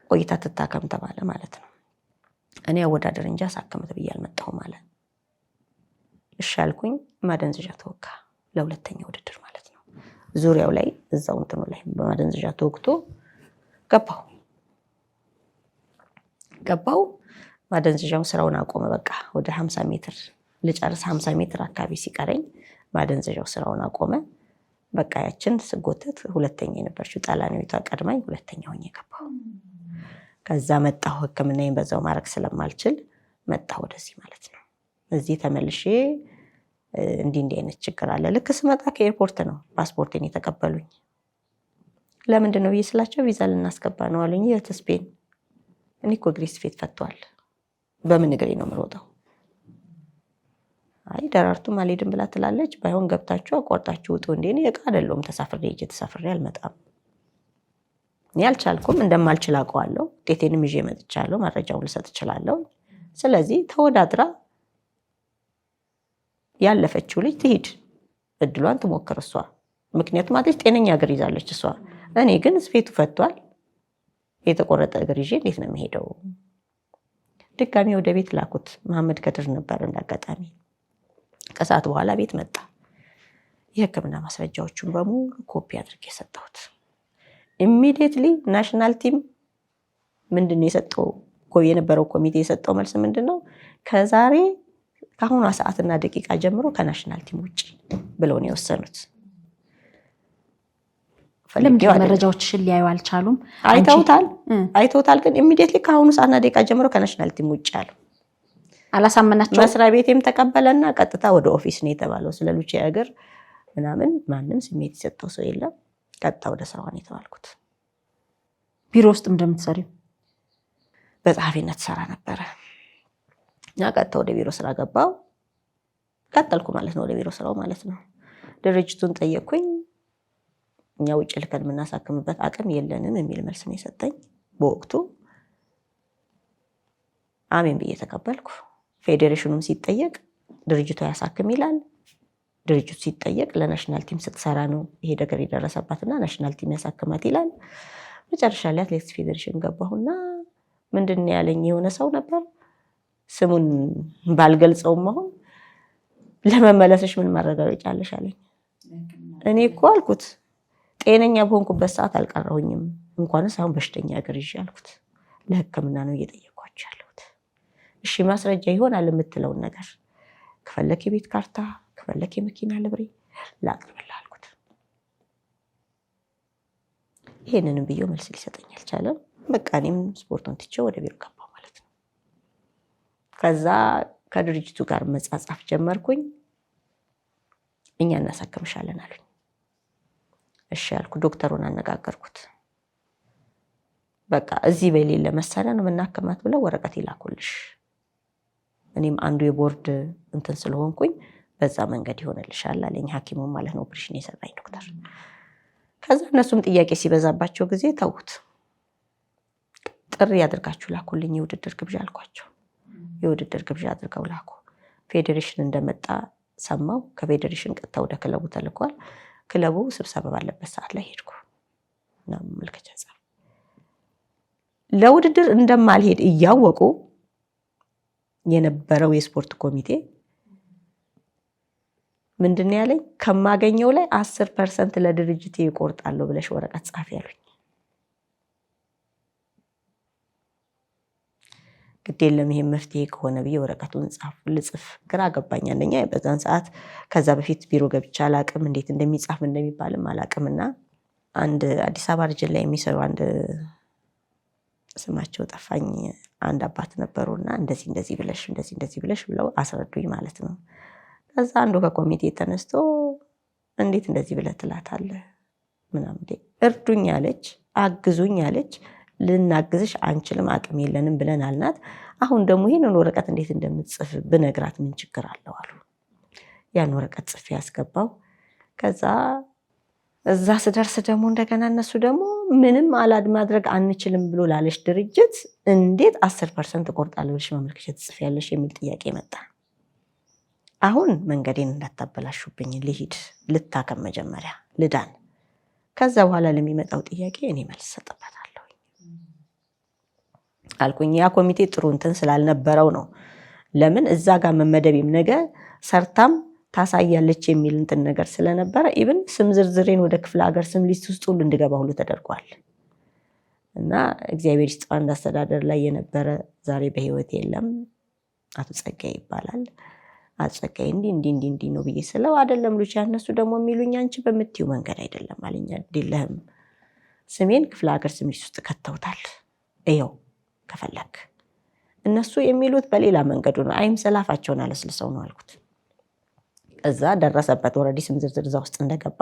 ቆይታ ትታከም ተባለ ማለት ነው። እኔ አወዳደር እንጂ አሳክምት ብዬ አልመጣሁም አለ። እሺ አልኩኝ። ማደንዘዣ ተወጋ ለሁለተኛ ውድድር ማለት ነው። ዙሪያው ላይ እዛው እንትኑ ላይ በማደንዘዣ ተወግቶ ገባው። ማደንዘዣው ስራውን አቆመ። በቃ ወደ 50 ሜትር ልጨርስ፣ 50 ሜትር አካባቢ ሲቀረኝ ማደንዘዣው ስራውን አቆመ። በቃ ያችን ስጎተት ሁለተኛ የነበረችው ጣሊያናዊቷ ቀድማኝ ሁለተኛ ሆኜ ገባሁ። ከዛ መጣሁ። ሕክምናዬን በዛው ማድረግ ስለማልችል መጣሁ ወደዚህ ማለት ነው። እዚህ ተመልሼ እንዲህ አይነት ችግር አለ። ልክ ስመጣ ከኤርፖርት ነው ፓስፖርቴን የተቀበሉኝ። ለምንድን ነው ብዬ ስላቸው ቪዛ ልናስገባ ነው አሉኝ። የት? ስፔን። እኔ እኮ እግሬ ስፌት ፈቷል፣ በምን እግሬ ነው የምሮጠው? አይ ደራርቱም አልሄድም ብላ ትላለች። ባይሆን ገብታችሁ አቋርጣችሁ ውጡ። እንዴ እኔ ዕቃ አይደለሁም ተሳፍሬ አልመጣም። እኔ አልቻልኩም፣ እንደማልችል አውቀዋለሁ። ውጤቴንም ይዤ መጥቻለሁ፣ መረጃውን ልሰጥ እችላለሁ። ስለዚህ ተወዳድራ ያለፈችው ልጅ ትሂድ፣ እድሏን ትሞክር እሷ። ምክንያቱም አትሊስት ጤነኛ እግር ይዛለች እሷ። እኔ ግን ስፌቱ ፈቷል፣ የተቆረጠ እግር ይዤ እንዴት ነው የሚሄደው? ድጋሚ ወደ ቤት ላኩት። መሐመድ ከድር ነበር እንዳጋጣሚ። ከሰዓት በኋላ ቤት መጣ። የሕክምና ማስረጃዎቹን በሙሉ ኮፒ አድርጌ የሰጠሁት። ኢሚዲየትሊ ናሽናል ቲም ምንድነው የሰጠው? የነበረው ኮሚቴ የሰጠው መልስ ምንድነው? ከአሁኗ ሰዓትና ደቂቃ ጀምሮ ከናሽናል ቲም ውጭ ብለው ነው የወሰኑት። መረጃዎችሽን ሊያዩ አልቻሉም? አይተውታል። ግን ኢሚዲየትሊ ከአሁኑ ሰዓትና ደቂቃ ጀምሮ ከናሽናል ቲም ውጭ አሉ። አላሳመናቸው። መስሪያ ቤቴም ተቀበለና ቀጥታ ወደ ኦፊስ ነው የተባለው። ስለ ሉቼ እግር ምናምን ማንም ስሜት የሰጠው ሰው የለም። ቀጥታ ወደ ስራዋን የተባልኩት። ቢሮ ውስጥ እንደምትሰሪው በጸሐፊነት ሰራ ነበረ እና ቀጥታ ወደ ቢሮ ስራ ገባው። ቀጠልኩ ማለት ነው፣ ወደ ቢሮ ስራው ማለት ነው። ድርጅቱን ጠየቅኩኝ። እኛ ውጭ ልከን የምናሳክምበት አቅም የለንም የሚል መልስ ነው የሰጠኝ። በወቅቱ አሜን ብዬ ተቀበልኩ። ፌዴሬሽኑም ሲጠየቅ ድርጅቱ ያሳክም ይላል። ድርጅቱ ሲጠየቅ ለናሽናል ቲም ስትሰራ ነው ይሄ ነገር የደረሰባትና ናሽናል ቲም ያሳክማት ይላል። መጨረሻ ላይ አትሌቲክስ ፌዴሬሽን ገባሁና ምንድን ነው ያለኝ የሆነ ሰው ነበር፣ ስሙን ባልገልጸውም አሁን ለመመለስሽ ምን ማረጋገጫ አለሽ አለኝ። እኔ እኮ አልኩት ጤነኛ በሆንኩበት ሰዓት አልቀረሁኝም፣ እንኳንስ አሁን በሽተኛ እግር ይዤ አልኩት። ለሕክምና ነው እየጠየኳቸው ያለሁት። እሺ ማስረጃ ይሆናል የምትለውን ነገር ከፈለክ የቤት ካርታ ከፈለክ የመኪና ልብሬ ላቅርብልህ አልኩት። ይሄንንም ብዬው መልስ ሊሰጠኝ አልቻለም። በቃ እኔም ስፖርቱን ትቼ ወደ ቢሮ ገባሁ ማለት ነው። ከዛ ከድርጅቱ ጋር መጻጻፍ ጀመርኩኝ። እኛ እናሳክምሻለን አሉኝ። እሺ ያልኩ ዶክተሩን አነጋገርኩት። በቃ እዚህ በሌለ መሳሪያ ነው የምናክማት ብለው ወረቀት ይላኩልሽ። እኔም አንዱ የቦርድ እንትን ስለሆንኩኝ በዛ መንገድ ይሆንልሻል አለኝ ሐኪሙ ማለት ነው ኦፕሬሽን የሰራኝ ዶክተር። ከዛ እነሱም ጥያቄ ሲበዛባቸው ጊዜ ተውት። ጥሪ ያድርጋችሁ ላኩልኝ የውድድር ግብዣ አልኳቸው። የውድድር ግብዣ አድርገው ላኩ። ፌዴሬሽን እንደመጣ ሰማው። ከፌዴሬሽን ቀጥታ ወደ ክለቡ ተልኳል። ክለቡ ስብሰባ ባለበት ሰዓት ላይ ሄድኩ እና መልከቻ ጻፍ ለውድድር እንደማልሄድ እያወቁ የነበረው የስፖርት ኮሚቴ ምንድነው ያለኝ ከማገኘው ላይ 10% ለድርጅቴ ይቆርጣለሁ ብለሽ ወረቀት ጻፊ ያሉኝ። ግድ የለም ይሄ መፍትሄ ከሆነ ብዬ ወረቀቱን ልጽፍ ግራ ገባኝ። አንደኛ በዛን ሰዓት ከዛ በፊት ቢሮ ገብቼ አላቅም፣ እንዴት እንደሚጻፍ እንደሚባልም አላቅምና አንድ አዲስ አበባ ሪጅን ላይ የሚሰሩ አንድ ስማቸው ጠፋኝ አንድ አባት ነበሩና እንደዚህ ብለሽ ብለው አስረዱኝ ማለት ነው። ከዛ አንዱ ከኮሚቴ ተነስቶ እንዴት እንደዚህ ብለህ ትላታለህ ምናምን እርዱኝ አለች፣ አግዙኝ አለች። ልናግዝሽ አንችልም አቅም የለንም ብለን አልናት። አሁን ደግሞ ይሄንን ወረቀት እንዴት እንደምትጽፍ ብነግራት ምን ችግር አለው አሉ። ያን ወረቀት ጽፌ ያስገባው። ከዛ እዛ ስደርስ ደግሞ እንደገና እነሱ ደግሞ ምንም አላድ ማድረግ አንችልም ብሎ ላለሽ ድርጅት እንዴት 10% እቆርጣለሁ ብለሽ ማመልከቻ ትጽፊያለሽ የሚል ጥያቄ መጣ። አሁን መንገዴን እንዳታበላሹብኝ ልሂድ፣ ልታከም፣ መጀመሪያ ልዳን፣ ከዛ በኋላ ለሚመጣው ጥያቄ እኔ መልስ ሰጥበታለሁ አልኩኝ። ያ ኮሚቴ ጥሩ እንትን ስላልነበረው ነው። ለምን እዛ ጋር መመደቤም ነገ ሰርታም ታሳያለች የሚል እንትን ነገር ስለነበረ ኢቭን ስም ዝርዝሬን ወደ ክፍለ ሀገር ስም ሊስት ውስጥ ሁሉ እንድገባ ሁሉ ተደርጓል። እና እግዚአብሔር ይስጥ አንድ አስተዳደር ላይ የነበረ ዛሬ በህይወት የለም፣ አቶ ጸጋይ ይባላል። አቶ ጸጋይ እንዲህ ነው ብዬ ስለው አይደለም ልጅ ያነሱ ደግሞ የሚሉኝ አንቺ በምትዩ መንገድ አይደለም አለኝ። አይደለም ስሜን ክፍለ ሀገር ስም ሊስት ውስጥ ከተውታል። ይኸው ከፈለክ እነሱ የሚሉት በሌላ መንገዱ ነው፣ አይምሰላፋቸውን አለስልሰው ነው አልኩት። እዛ ደረሰበት ኦሬዲ ስም ዝርዝር እዛ ውስጥ እንደገባ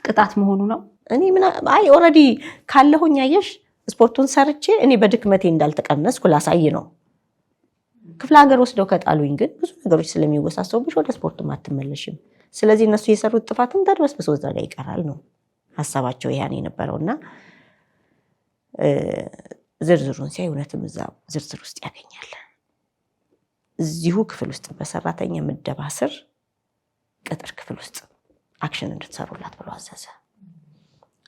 ቅጣት መሆኑ ነው። እኔ ኦሬዲ ካለሁኝ አየሽ ስፖርቱን ሰርቼ እኔ በድክመቴ እንዳልተቀነስኩ ላሳይ ነው። ክፍለ ሀገር ወስደው ከጣሉኝ ግን ብዙ ነገሮች ስለሚወሳሰቡሽ ወደ ስፖርቱም አትመለሽም። ስለዚህ እነሱ የሰሩት ጥፋትም ተድበስብሶ እዛ ጋር ይቀራል ነው ሀሳባቸው ያን የነበረውና ዝርዝሩን ሲያይ እውነትም እዛ ዝርዝር ውስጥ ያገኛል። እዚሁ ክፍል ውስጥ በሰራተኛ ምደባ ስር ቅጥር ክፍል ውስጥ አክሽን እንድትሰሩላት ብሎ አዘዘ።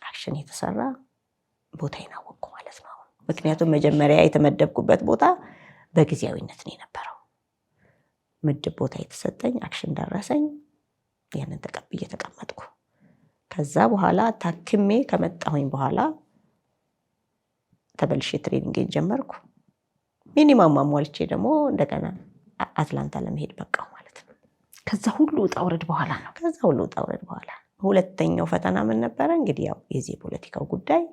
አክሽን የተሰራ ቦታ ይናወቅኩ ማለት ነው። ምክንያቱም መጀመሪያ የተመደብኩበት ቦታ በጊዜያዊነት ነው የነበረው። ምድብ ቦታ የተሰጠኝ አክሽን ደረሰኝ፣ ያንን ተቀብዬ ተቀመጥኩ። ከዛ በኋላ ታክሜ ከመጣሁኝ በኋላ ተበልሼ ትሬኒንግን ጀመርኩ። ሚኒማም አሟልቼ ደግሞ እንደገና አትላንታ ለመሄድ በቃው ማለት ነው። ከዛ ሁሉ ውጣ ውረድ በኋላ ነው። ከዛ ሁሉ ውጣ ውረድ በኋላ ሁለተኛው ፈተና ምን ነበረ እንግዲህ ያው የዚህ ፖለቲካው ጉዳይ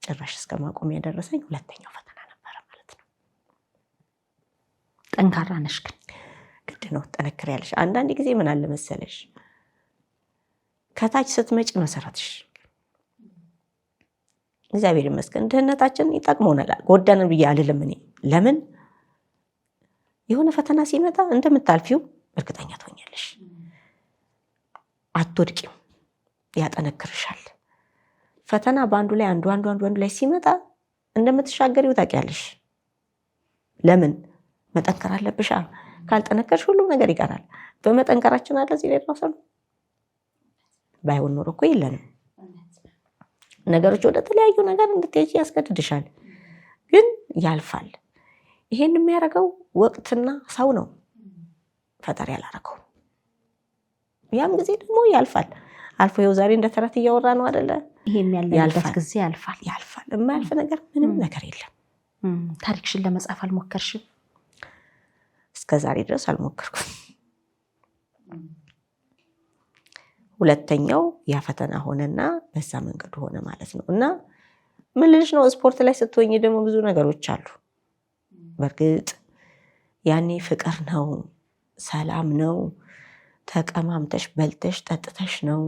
ጭራሽ እስከማቆም ያደረሰኝ ሁለተኛው ፈተና ነበረ ማለት ነው። ጠንካራ ነሽ ግን ግድ ነው ጠነክሪያለሽ። አንዳንድ ጊዜ ምን አለ መሰለሽ ከታች ስትመጪ መሰረትሽ እግዚአብሔር ይመስገን ድህነታችን ይጠቅሞናል። ጎዳንን ብዬ አልልም እኔ። ለምን የሆነ ፈተና ሲመጣ እንደምታልፊው እርግጠኛ ትሆኛለሽ፣ አትወድቂም፣ ያጠነክርሻል። ፈተና በአንዱ ላይ አንዱ ላይ ሲመጣ እንደምትሻገሪው ታውቂያለሽ። ለምን መጠንከር አለብሽ። ካልጠነከርሽ ሁሉም ነገር ይቀራል። በመጠንከራችን አለ እዚህ ላይ ራሱ ባይሆን ኖሮ እኮ የለንም። ነገሮች ወደ ተለያዩ ነገር እንድትሄጂ ያስገድድሻል፣ ግን ያልፋል። ይሄን የሚያደርገው ወቅትና ሰው ነው፣ ፈጣሪ ያላረገው። ያም ጊዜ ደግሞ ያልፋል። አልፎ ይኸው ዛሬ እንደ ተረት እያወራ ነው አይደለ? ይሄም ያለበት ጊዜ ያልፋል። የማያልፍ ነገር ምንም ነገር የለም። ታሪክሽን ለመጻፍ አልሞከርሽም? እስከ ዛሬ ድረስ አልሞከርኩም። ሁለተኛው ያ ፈተና ሆነና በዛ መንገዱ ሆነ ማለት ነው። እና ምን ልልሽ ነው፣ ስፖርት ላይ ስትሆኝ ደግሞ ብዙ ነገሮች አሉ። በእርግጥ ያኔ ፍቅር ነው፣ ሰላም ነው፣ ተቀማምተሽ በልተሽ ጠጥተሽ ነው።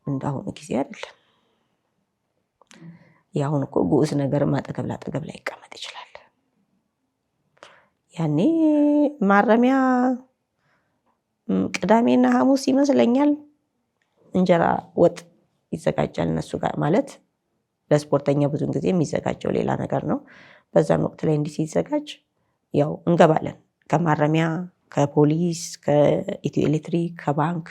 እንዳሁኑ ጊዜ አይደለም። ያሁን እኮ ጉዑዝ ነገርም አጠገብ ላጠገብ ላይ ይቀመጥ ይችላል። ያኔ ማረሚያ ቅዳሜና ሐሙስ ይመስለኛል እንጀራ ወጥ ይዘጋጃል እነሱ ጋር። ማለት ለስፖርተኛ ብዙን ጊዜ የሚዘጋጀው ሌላ ነገር ነው። በዛን ወቅት ላይ እንዲህ ሲዘጋጅ ያው እንገባለን። ከማረሚያ፣ ከፖሊስ፣ ከኢትዮ ኤሌክትሪክ፣ ከባንክ።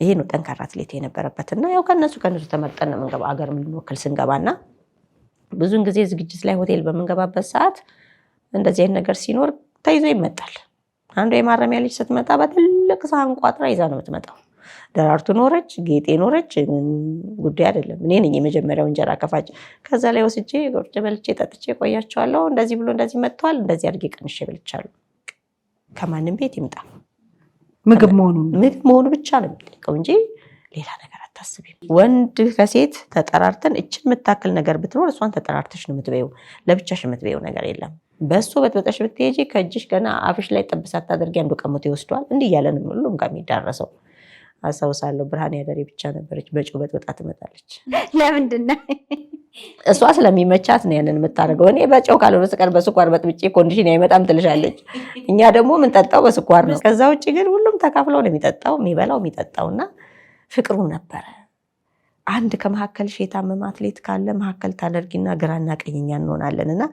ይሄ ነው ጠንካራ አትሌት የነበረበትና ያው ከነሱ ተመርጠን ነው የምንገባው አገር ልንወክል ስንገባና ብዙን ጊዜ ዝግጅት ላይ ሆቴል በምንገባበት ሰዓት እንደዚህ አይነት ነገር ሲኖር ተይዞ ይመጣል። አንዱ የማረሚያ ልጅ ስትመጣ በትልቅ ሳህን ቋጥራ ይዛ ነው የምትመጣው። ደራርቱ ኖረች፣ ጌጤ ኖረች፣ ጉዳይ አይደለም። እኔ ነኝ የመጀመሪያው እንጀራ ከፋጭ። ከዛ ላይ ወስጄ ጎርጭ በልቼ ጠጥቼ ቆያቸዋለሁ። እንደዚህ ብሎ እንደዚህ መጥቷል፣ እንደዚህ አድርጌ ቀንሼ በልቻለሁ። ከማንም ቤት ይምጣ ምግብ መሆኑ ብቻ ነው የሚጠይቀው እንጂ ሌላ ነገር አታስቢም። ወንድ ከሴት ተጠራርተን እችን የምታክል ነገር ብትኖር እሷን ተጠራርተሽ ነው የምትበይው። ለብቻሽ የምትበይው ነገር የለም። በሱ በጥበጠሽ ብትሄጂ ከእጅሽ ገና አፍሽ ላይ ጠብ ሳታደርጊ አንዱ ቀሙት ይወስደዋል። እንዲህ እያለን ሁሉም ጋር የሚዳረሰው አስታውሳለሁ። ብርሃን ያደሬ ብቻ ነበረች በጭው በጥብጣ ትመጣለች። ለምንድን ነው? እሷ ስለሚመቻት ነው ያንን የምታደርገው። እኔ በጨው ካልሆነ በስተቀር በስኳር በጥብጬ ኮንዲሽን አይመጣም ትልሻለች። እኛ ደግሞ የምንጠጣው በስኳር ነው። ከዛ ውጭ ግን ሁሉም ተካፍለው ነው የሚጠጣው፣ የሚበላው የሚጠጣውና ፍቅሩም ነበረ። አንድ ከመካከልሽ የታመመ አትሌት ካለ መካከል ታደርጊና ግራና ቀኝኛ እንሆናለን እና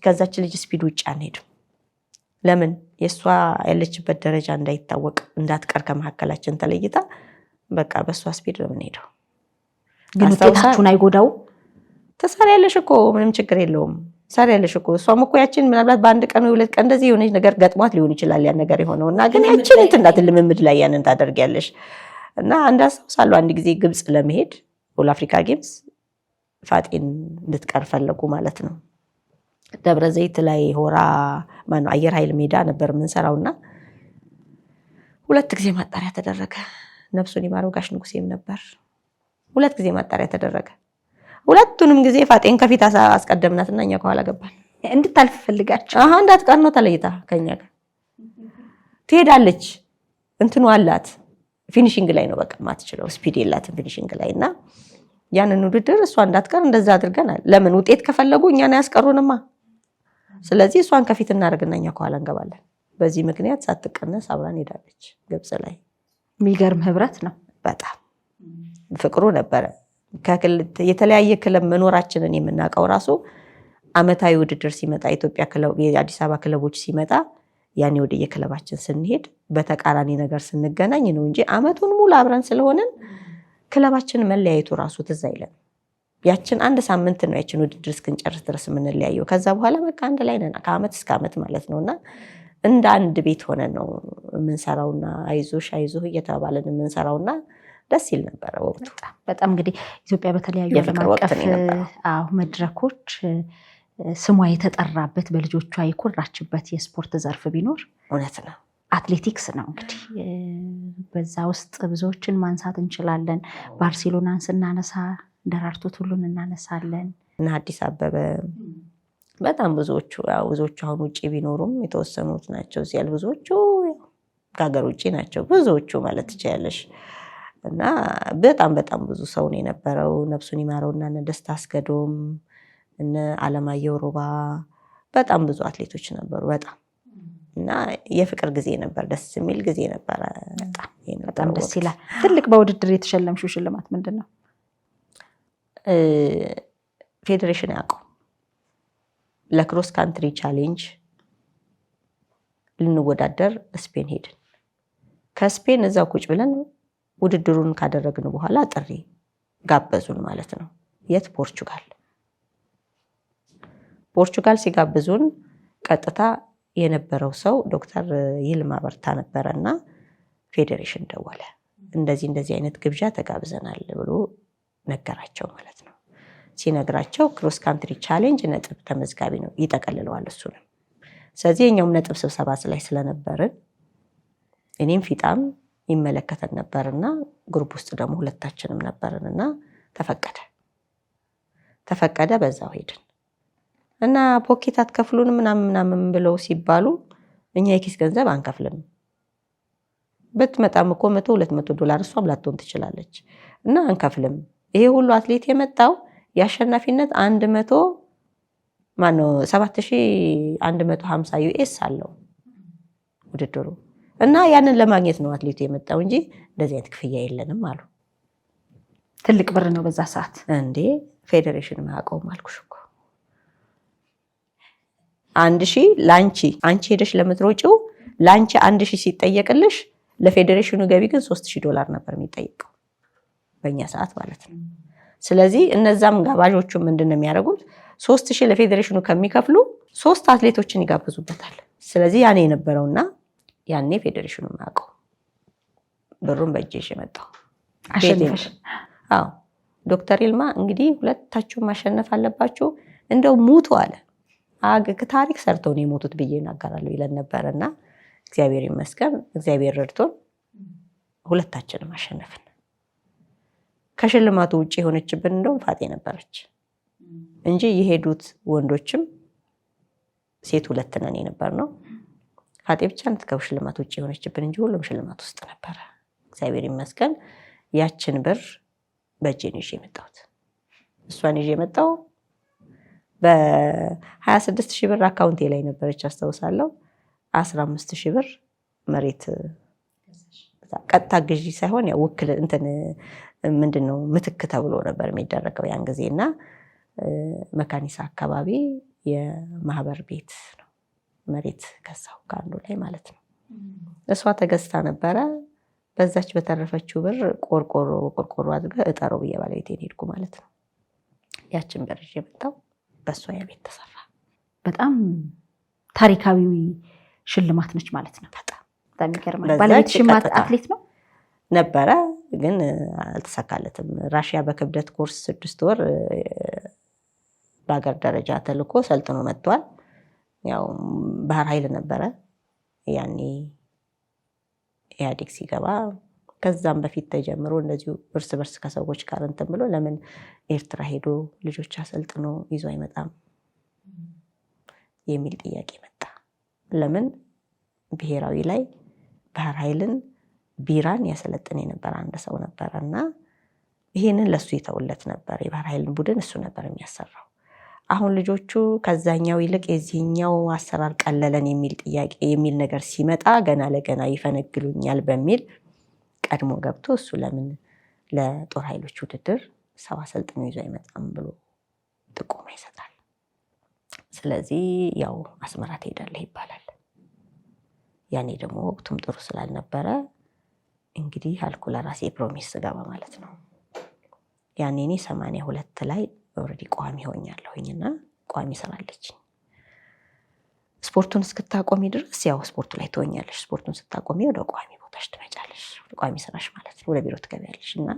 ከዛች ልጅ ስፒድ ውጭ አንሄድም። ለምን? የእሷ ያለችበት ደረጃ እንዳይታወቅ እንዳትቀር ከመካከላችን ተለይታ በቃ በእሷ ስፒድ ነው የምንሄደው። ግን ውጤታችሁን አይጎዳው? ትሰሪያለሽ እኮ ምንም ችግር የለውም። ትሰሪያለሽ እኮ እሷም እኮ ያችን ምናልባት በአንድ ቀን ወይ ሁለት ቀን እንደዚህ የሆነች ነገር ገጥሟት ሊሆን ይችላል ያን ነገር የሆነው እና ግን ያችን እንትናት ልምምድ ላይ ያንን ታደርጊያለሽ። እና እንዳስታውሳለሁ አንድ ጊዜ ግብፅ ለመሄድ ኦል አፍሪካ ጌምስ ፋጤን እንድትቀር ፈለጉ ማለት ነው። ደብረ ዘይት ላይ ሆራ ማነው አየር ኃይል ሜዳ ነበር የምንሰራውና 2 ጊዜ ማጣሪያ ተደረገ። ነፍሱን ይማረው ጋሽ ንጉሴም ነበር። 2 ጊዜ ማጣሪያ ተደረገ። ሁለቱንም ጊዜ ፋጤን ከፊት አስቀደምናትና እኛ ከኋላ ገባን። እንድታልፍ ፈልጋችሁ? እንዳትቀር ነው ተለይታ ከኛ ጋር ትሄዳለች። እንትኑ አላት ፊኒሺንግ ላይ ነው በቃ ማትችለው ስፒድ የላትም ፊኒሺንግ ላይ እና ያንን ውድድር እሷ እንዳትቀር እንደዛ አድርገናል። ለምን? ውጤት ከፈለጉ እኛን ያስቀሩንማ። ስለዚህ እሷን ከፊት እናደርግና እኛ ከኋላ እንገባለን። በዚህ ምክንያት ሳትቀነስ አብራን ሄዳለች ግብፅ ላይ። የሚገርም ህብረት ነው። በጣም ፍቅሩ ነበረ። የተለያየ ክለብ መኖራችንን የምናውቀው ራሱ አመታዊ ውድድር ሲመጣ ኢትዮጵያ ክለብ የአዲስ አበባ ክለቦች ሲመጣ ያኔ ወደ የክለባችን ስንሄድ በተቃራኒ ነገር ስንገናኝ ነው እንጂ አመቱን ሙሉ አብረን ስለሆነን ክለባችን መለያየቱ ራሱ ትዝ አይለን። ያችን 1 ሳምንት ነው ያችን ውድድር እስክንጨርስ ድረስ የምንለያየው። ከዛ በኋላ በቃ አንድ ላይ ነን ከአመት እስከ አመት ማለት ነውና እንደ አንድ ቤት ሆነን ነው የምንሰራውና አይዞሽ አይዞህ እየተባለን የምንሰራውና ደስ ይል ነበረ ወቅቱ። በጣም እንግዲህ ኢትዮጵያ በተለያዩ ዓለም አቀፍ መድረኮች ስሟ የተጠራበት በልጆቿ የኮራችበት የስፖርት ዘርፍ ቢኖር እውነት ነው አትሌቲክስ ነው። እንግዲህ በዛ ውስጥ ብዙዎችን ማንሳት እንችላለን። ባርሴሎናን ስናነሳ ደራርቱ ቱሉን እናነሳለን እና አዲስ አበበ በጣም ብዙዎቹ አሁን ውጭ ቢኖሩም የተወሰኑት ናቸው። እዚህ ያሉ ብዙዎቹ ከሀገር ውጭ ናቸው ብዙዎቹ ማለት ትችያለሽ። እና በጣም ብዙ ሰው ነው የነበረው። ነፍሱን ይማረውና እነ ደስታ አስገዶም እነ አለማየሁ ሮባ በጣም ብዙ አትሌቶች ነበሩ። በጣም እና የፍቅር ጊዜ ነበር። ደስ የሚል ጊዜ ነበር። በጣም ደስ ይላል። ትልቅ በውድድር የተሸለምሽው ሽልማት ምንድን ነው? ፌዴሬሽን ያውቀው ለክሮስ ካንትሪ ቻሌንጅ ልንወዳደር ስፔን ሄድን። ከስፔን እዛው ቁጭ ብለን ውድድሩን ካደረግን በኋላ ጥሪ ጋበዙን ማለት ነው። የት? ፖርቹጋል ሲጋብዙን ቀጥታ የነበረው ሰው ዶክተር ይልማ በርታ ነበረና ፌዴሬሽን ደወለ። እንደዚህ አይነት ግብዣ ተጋብዘናል ብሎ ነገራቸው ማለት ነው። ሲነግራቸው ክሮስ ካንትሪ ቻሌንጅ ነጥብ ተመዝጋቢ ነው፣ ይጠቀልለዋል እሱንም። ስለዚህ የኛውም ነጥብ ስብሰባ ላይ ስለነበርን እኔም ፊጣም ይመለከተን ነበርና ግሩፕ ውስጥ ደግሞ ሁለታችንም ነበርንና ተፈቀደ። በዛው ሄድን እና ፖኬት አትከፍሉን ምናምን ብለው ሲባሉ እኛ የኪስ ገንዘብ አንከፍልም፣ ብትመጣም እኮ $100-200 እሷም ላትሆን ትችላለች እና አንከፍልም። ይሄ ሁሉ አትሌት የመጣው የአሸናፊነት 7150 ዩኤስ አለው ውድድሩ እና ያንን ለማግኘት ነው አትሌቱ የመጣው እንጂ እንደዚህ አይነት ክፍያ የለንም አሉ። ትልቅ ብር ነው በዛ ሰዓት እንዴ! ፌዴሬሽን ማያውቀውም አልኩሽ እኮ 1000 ላንቺ አንቺ ሄደሽ ለምትሮጪው ላንቺ 1000 ሲጠየቅልሽ ለፌዴሬሽኑ ገቢ ግን $3000 ነበር የሚጠየቀው በእኛ ሰዓት ማለት ነው። ስለዚህ እነዛም ጋባዦቹ ምንድነው የሚያደርጉት? 3000 ለፌዴሬሽኑ ከሚከፍሉ 3 አትሌቶችን ይጋብዙበታል። ስለዚህ ያኔ የነበረውና ያኔ ፌዴሬሽኑ ማያውቀው ብሩን በእጄ የመጣው አሸንፈሽ። አዎ ዶክተር ይልማ እንግዲህ ሁለታችሁ ማሸነፍ አለባችሁ እንደው ሙቱ አለ። ታሪክ ሰርተው ነው የሞቱት ብዬ እናገራለሁ ይለን ነበርና እግዚአብሔር ይመስገን እግዚአብሔር ረድቶን ሁለታችንም አሸነፍን። ከሽልማቱ ውጪ የሆነችብን እንደው ፋጤ ነበረች እንጂ የሄዱት ወንዶችም ሴት ሁለት ነን የነበርነው። ፋጤ ብቻ ናት ከሽልማቱ ውጪ የሆነችብን እንጂ ሁሉም ሽልማት ውስጥ ነበረ። እግዚአብሔር ይመስገን ያችን ብር በእጄ ነው ይዤ የመጣሁት። እሷን ይዤ የመጣው በ26000 ብር አካውንቴ ላይ ነበረች አስታውሳለሁ። 15000 ብር መሬት ቀጥታ ግዢ ሳይሆን ያው ውክል እንትን ምንድነው ምትክ ተብሎ ነበር የሚደረገው ያን ጊዜና መካኒሳ አካባቢ የማህበር ቤት ነው መሬት ከዛው ካንዱ ላይ ማለት ነው። እሷ ተገዝታ ነበረ። በዛች በተረፈችው ብር ቆርቆሮ አድርገ እጠረው ብዬ ባለቤቴን ሄድኩ ማለት ነው። ያችን ብር ይዤ መጣሁ። በሷ ያ ቤት ተሰራ። በጣም ታሪካዊ ሽልማት ነች ማለት ነው። በጣም ይገርማል። ባለቤትሽ አትሌት ነው ነበረ ግን አልተሳካለትም። ራሽያ በክብደት ኮርስ 6 ወር በአገር ደረጃ ተልኮ ሰልጥኖ መጥቷል። ያው ባህር ኃይል ነበረ ያኔ ኢህአዴግ ሲገባ። ከዛም በፊት ተጀምሮ እንደዚሁ እርስ በርስ ከሰዎች ጋር እንትን ብሎ ለምን ኤርትራ ሄዶ ልጆች አሰልጥኖ ይዞ አይመጣም የሚል ጥያቄ መጣ። ለምን ብሔራዊ ላይ ባህር ኃይልን ቢራን ያሰለጥን የነበረ አንድ ሰው ነበረና ይሄንን ለሱ ይተውለት ነበር። የባህር ኃይልን ቡድን እሱ ነበር የሚያሰራው። አሁን ልጆቹ ከዛኛው ይልቅ የዚህኛው አሰራር ቀለለን የሚል ጥያቄ የሚል ነገር ሲመጣ ገና ለገና ይፈነግሉኛል በሚል ቀድሞ ገብቶ እሱ ለምን ለጦር ኃይሎች ውድድር ሰው አሰልጥኖ ይዞ አይመጣም ብሎ ጥቆማ ይሰጣል። ስለዚህ ያው አስመራ ትሄዳለህ ይባላል። ያኔ ደግሞ ወቅቱም ጥሩ ስላልነበረ እንግዲህ አልኩ ለራሴ ፕሮሚስ ገባ ማለት ነው። ያኔ እኔ 82 ላይ ኦልሬዲ ቋሚ ሆኛለሁኝና ቋሚ ስራለች። ስፖርቱን እስክታቆሚ ድረስ ያው ስፖርቱ ላይ ትሆኛለሽ። ስፖርቱን ስታቆሚ ወደ ቋሚ ቦታሽ ትመጫለሽ፣ ወደ ቋሚ ስራሽ ማለት ነው። ወደ ቢሮ ትገቢያለሽ እና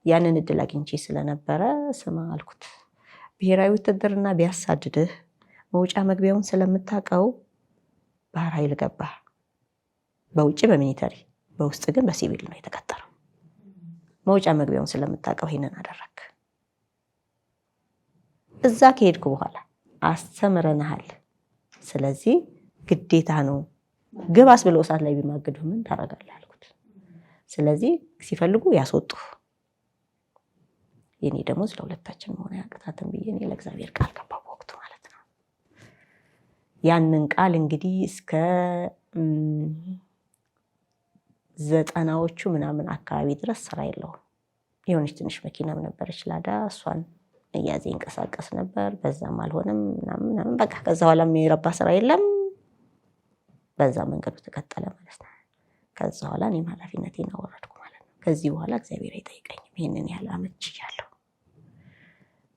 ያንን እድል አግኝቼ ስለነበረ ስማ አልኩት፣ ብሔራዊ ውትድርና ቢያሳድድህ መውጫ መግቢያውን ስለምታውቀው ባህር ኃይል ገባህ። በውጭ በሚሊተሪ በውስጥ ግን በሲቪል ነው የተቀጠረው። መውጫ መግቢያውን ስለምታውቀው ይሄንን አደረክ። እዛ ከሄድኩ በኋላ አስተምረናል። ስለዚህ ግዴታ ነው ግባስ ብለው እሳት ላይ ቢማግዱ ምን ታረጋለህ አልኩት። ስለዚህ ሲፈልጉ ያስወጡ፣ የኔ ደሞዝ ለሁለታችን መሆን ያቅታትን ብዬ እኔ ለእግዚአብሔር ቃል ገባሁ በወቅቱ ማለት ነው። ያንን ቃል እንግዲህ እስከ 90ዎቹ ምናምን አካባቢ ድረስ ስራ የለውም። የሆነች ትንሽ መኪናም ነበረች ላዳ፣ እሷን እያዜ እንቀሳቀስ ነበር። በዛም አልሆነም ምናምን በቃ ከዛ በኋላ የሚረባ ስራ የለም። በዛ መንገዱ ተከተለ ማለት ነው። ከዛ በኋላ እኔም ኃላፊነቴን አወረድኩ ማለት ነው። ከዚህ በኋላ እግዚአብሔር አይጠይቀኝም። ይሄንን ያህል አመት ችያለሁ።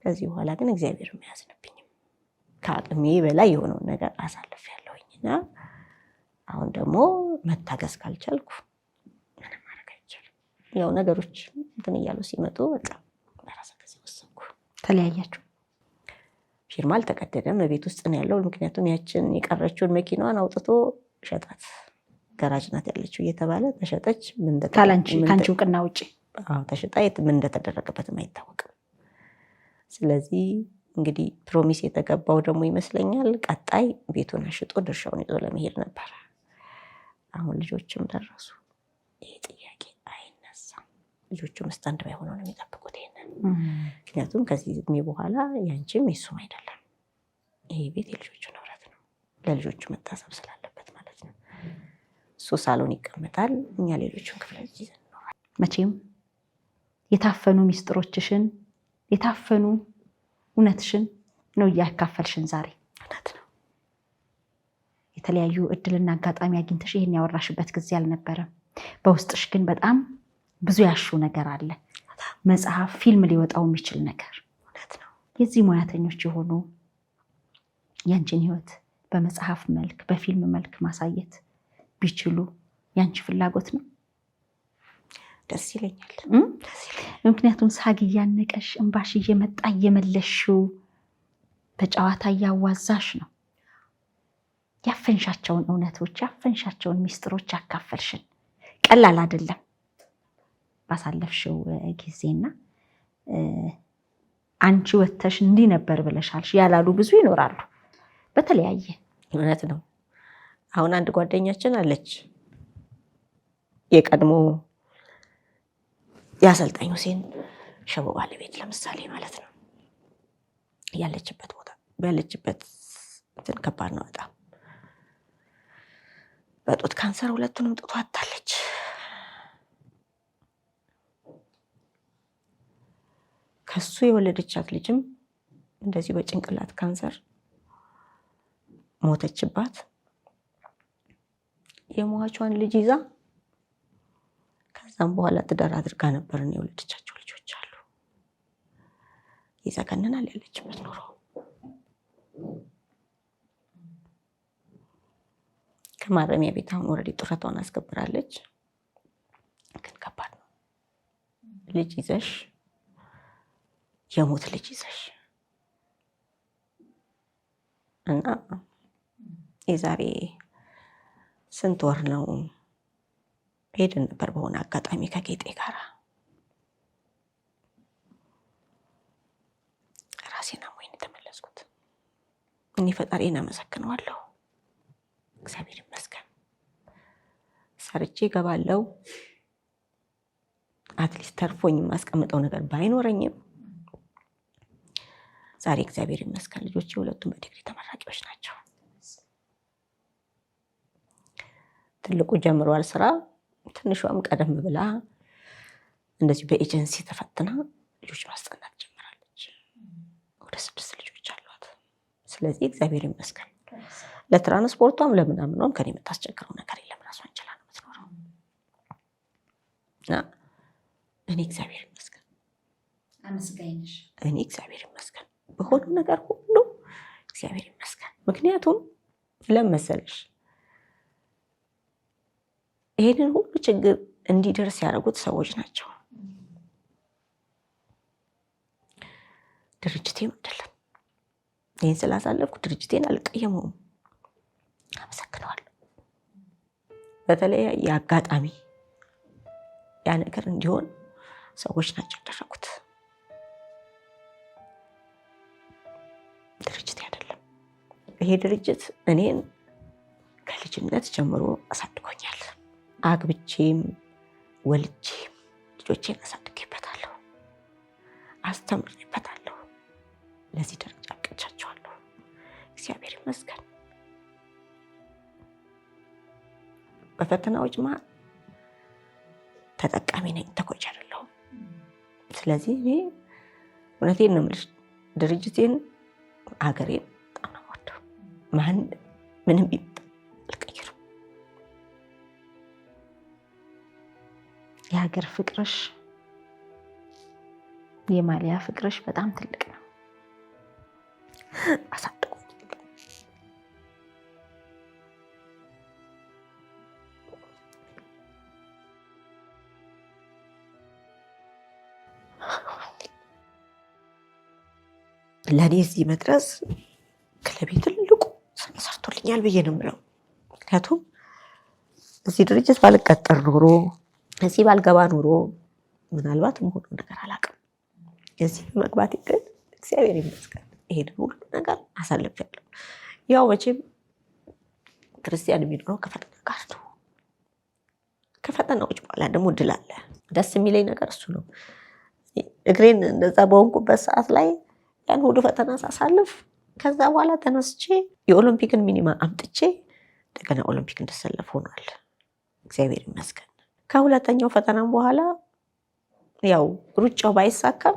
ከዚህ በኋላ ግን እግዚአብሔር የሚያዝንብኝም ከአቅሜ በላይ የሆነውን ነገር አሳልፌያለሁኝና አሁን ደግሞ መታገስ ካልቻልኩ ምንም ማድረግ አይቻልም። ያው ነገሮች እንትን እያሉ ሲመጡ በቃ በራሴ ጊዜ ወሰንኩ። ተለያያችሁ? ፊርማ አልተቀደደም። ቤት ውስጥ ነው ያለው። ምክንያቱም ያችን የቀረችውን መኪናዋን አውጥቶ ሸጣት። ገራጅ ናት ያለችው እየተባለ ተሸጠች። ካንቺ እውቅና ውጪ ተሸጣ። ምን እንደተደረገበትም አይታወቅም። ስለዚህ እንግዲህ ፕሮሚስ የተገባው ደግሞ ይመስለኛል ቀጣይ ቤቱን አሽጦ ድርሻውን ይዞ ለመሄድ ነበር። አሁን ልጆችም ደረሱ። ይሄ ጥያቄ አይነሳም። ልጆቹም ስታንድ ባይ ሆነው ነው የሚጠብቁት ይሄንን። ምክንያቱም ከዚህ እድሜ በኋላ ያንቺም የሱም አይደለም። ይሄ ቤት የልጆቹ ንብረት ነው። ለልጆቹ መታሰብ ስላለበት ማለት ነው። እሱ ሳሎን ይቀመጣል፣ እኛ ሌሎቹን ክፍለ ይዘን እንኖራለን። መቼም የታፈኑ ሚስጥሮችሽን የታፈኑ እውነትሽን ነው እያካፈልሽን ዛሬ። እውነት ነው። የተለያዩ እድልና አጋጣሚ አግኝተሽ ይሄን ያወራሽበት ጊዜ አልነበረም። በውስጥሽ ግን በጣም ብዙ ያሹ ነገር አለ። መጽሐፍ፣ ፊልም ሊወጣው የሚችል ነገር። እውነት ነው። የዚህ ሙያተኞች የሆኑ ያንቺን ህይወት በመጽሐፍ መልክ በፊልም መልክ ማሳየት ቢችሉ ያንቺ ፍላጎት ነው? ደስ ይለኛል። ምክንያቱም ሳግ እያነቀሽ እንባሽ እየመጣ እየመለሽው በጨዋታ እያዋዛሽ ነው። ያፈንሻቸውን እውነቶች ያፈንሻቸውን ሚስጥሮች ያካፈልሽን። ቀላል አይደለም ባሳለፍሽው ጊዜና አንቺ ወተሽ እንዲህ ነበር ብለሻልሽ ያላሉ ብዙ ይኖራሉ በተለያየ። እውነት ነው። አሁን አንድ ጓደኛችን አለች፣ የቀድሞ የአሰልጣኝ ሁሴን ሸቦ ባለቤት ለምሳሌ ማለት ነው። ያለችበት ቦታ ባለችበት እንትን ከባድ ነው በጣም። በጡት ካንሰር ሁለቱንም ጡቷ አጣለች። ከሱ የወለደቻት ልጅም እንደዚህ በጭንቅላት ካንሰር ሞተችባት። የሟቿን ልጅ ይዛ ከዛም በኋላ ትዳር አድርጋ ነበር። እና የወለደቻቸው ልጆች አሉ። ይዘገንናል ያለችበት ኑሮ። ከማረሚያ ቤት አሁን ወረዲ ጡረቷን አስገብራለች። ግን ከባድ ነው። ልጅ ይዘሽ የሞት ልጅ ይዘሽ እና የዛሬ ስንት ወር ነው ሄድን ነበር በሆነ አጋጣሚ ከጌጤ ጋር። ራሴን አሞኝ ተመለስኩት። እኔ ፈጣሪን አመሰግነዋለሁ። እግዚአብሔር ይመስገን። ሰርቼ እገባለሁ። አትሊስት ተርፎኝ የማስቀምጠው ነገር ባይኖረኝም ዛሬ እግዚአብሔር ይመስገን ልጆቼ ሁለቱም በዲግሪ ተመራቂዎች ናቸው። ትልቁ ጀምሯል ስራ። ትንሿም ቀደም ብላ እንደዚህ በኤጀንሲ ተፈትና ልጆች ማስጠናት ጀምራለች። ወደ 6 ልጆች አሏት። ስለዚህ እግዚአብሔር ይመስገን። ለትራንስፖርቷም ለምናምኗም ከኔ የምታስቸግረው ነገር የለም። ራሷን ችላ ነው የምትኖረው። እና እኔ እግዚአብሔር ይመስገን አመስጋኝሽ። እኔ እግዚአብሔር ይመስገን በሆነው ነገር ሁሉ እግዚአብሔር ይመስገን። ምክንያቱም ለመሰለሽ ይሄንን ሁሉ ችግር እንዲደርስ ያደረጉት ሰዎች ናቸው። ድርጅቴም አይደለም። ይህን ስላሳለፍኩ ድርጅቴን አልቀየመውም፣ አመሰግነዋለሁ። በተለያየ አጋጣሚ ያ ነገር እንዲሆን ሰዎች ናቸው ያደረጉት፣ ድርጅቴ አይደለም። ይሄ ድርጅት እኔን ከልጅነት ጀምሮ አሳድጎኛል። አግብቼም ወልጄም ልጆቼን አሳድጌበታለሁ፣ አስተምሬበታለሁ። ለዚህ ደረጃ አብቅቻቸዋለሁ። እግዚአብሔር ይመስገን። በፈተናዎች መሀል ተጠቃሚ ነኝ፣ ተጎጂ አይደለሁም። ስለዚህ እኔ እውነቴን ነው የምልሽ ድርጅቴን አገሬን በጣም ነው የምወደው። ምንም ቢመጣ አልቀይርም። የሀገር ፍቅርሽ የማሊያ ፍቅርሽ በጣም ትልቅ ነው። አሳድጎ ለእኔ እዚህ መድረስ ክለቤ ትልቁ ሰርቶልኛል ብዬ ነው የምለው። ምክንያቱም እዚህ ድርጅት ባልቀጠር ኖሮ እዚህ ባልገባ ኖሮ ምናልባት መሆኑ ነገር አላውቅም። እዚህ በመግባቴ ግን እግዚአብሔር ይመስገን ይሄን ሁሉ ነገር አሳልፌያለሁ። ያው መቼም ክርስቲያን የሚኖረው ከፈተና ጋር ነው። ከፈተናዎች በኋላ ደግሞ ድል አለ። ደስ የሚለኝ ነገር እሱ ነው። እግሬን እንደዛ በሆንኩበት ሰዓት ላይ ያን ሁሉ ፈተና ሳሳልፍ ከዛ በኋላ ተነስቼ የኦሎምፒክን ሚኒማ አምጥቼ እንደገና ኦሎምፒክ እንድሰለፍ ሆኗል። እግዚአብሔር ይመስገን። ከሁለተኛው ፈተናም በኋላ ያው ሩጫው ባይሳካም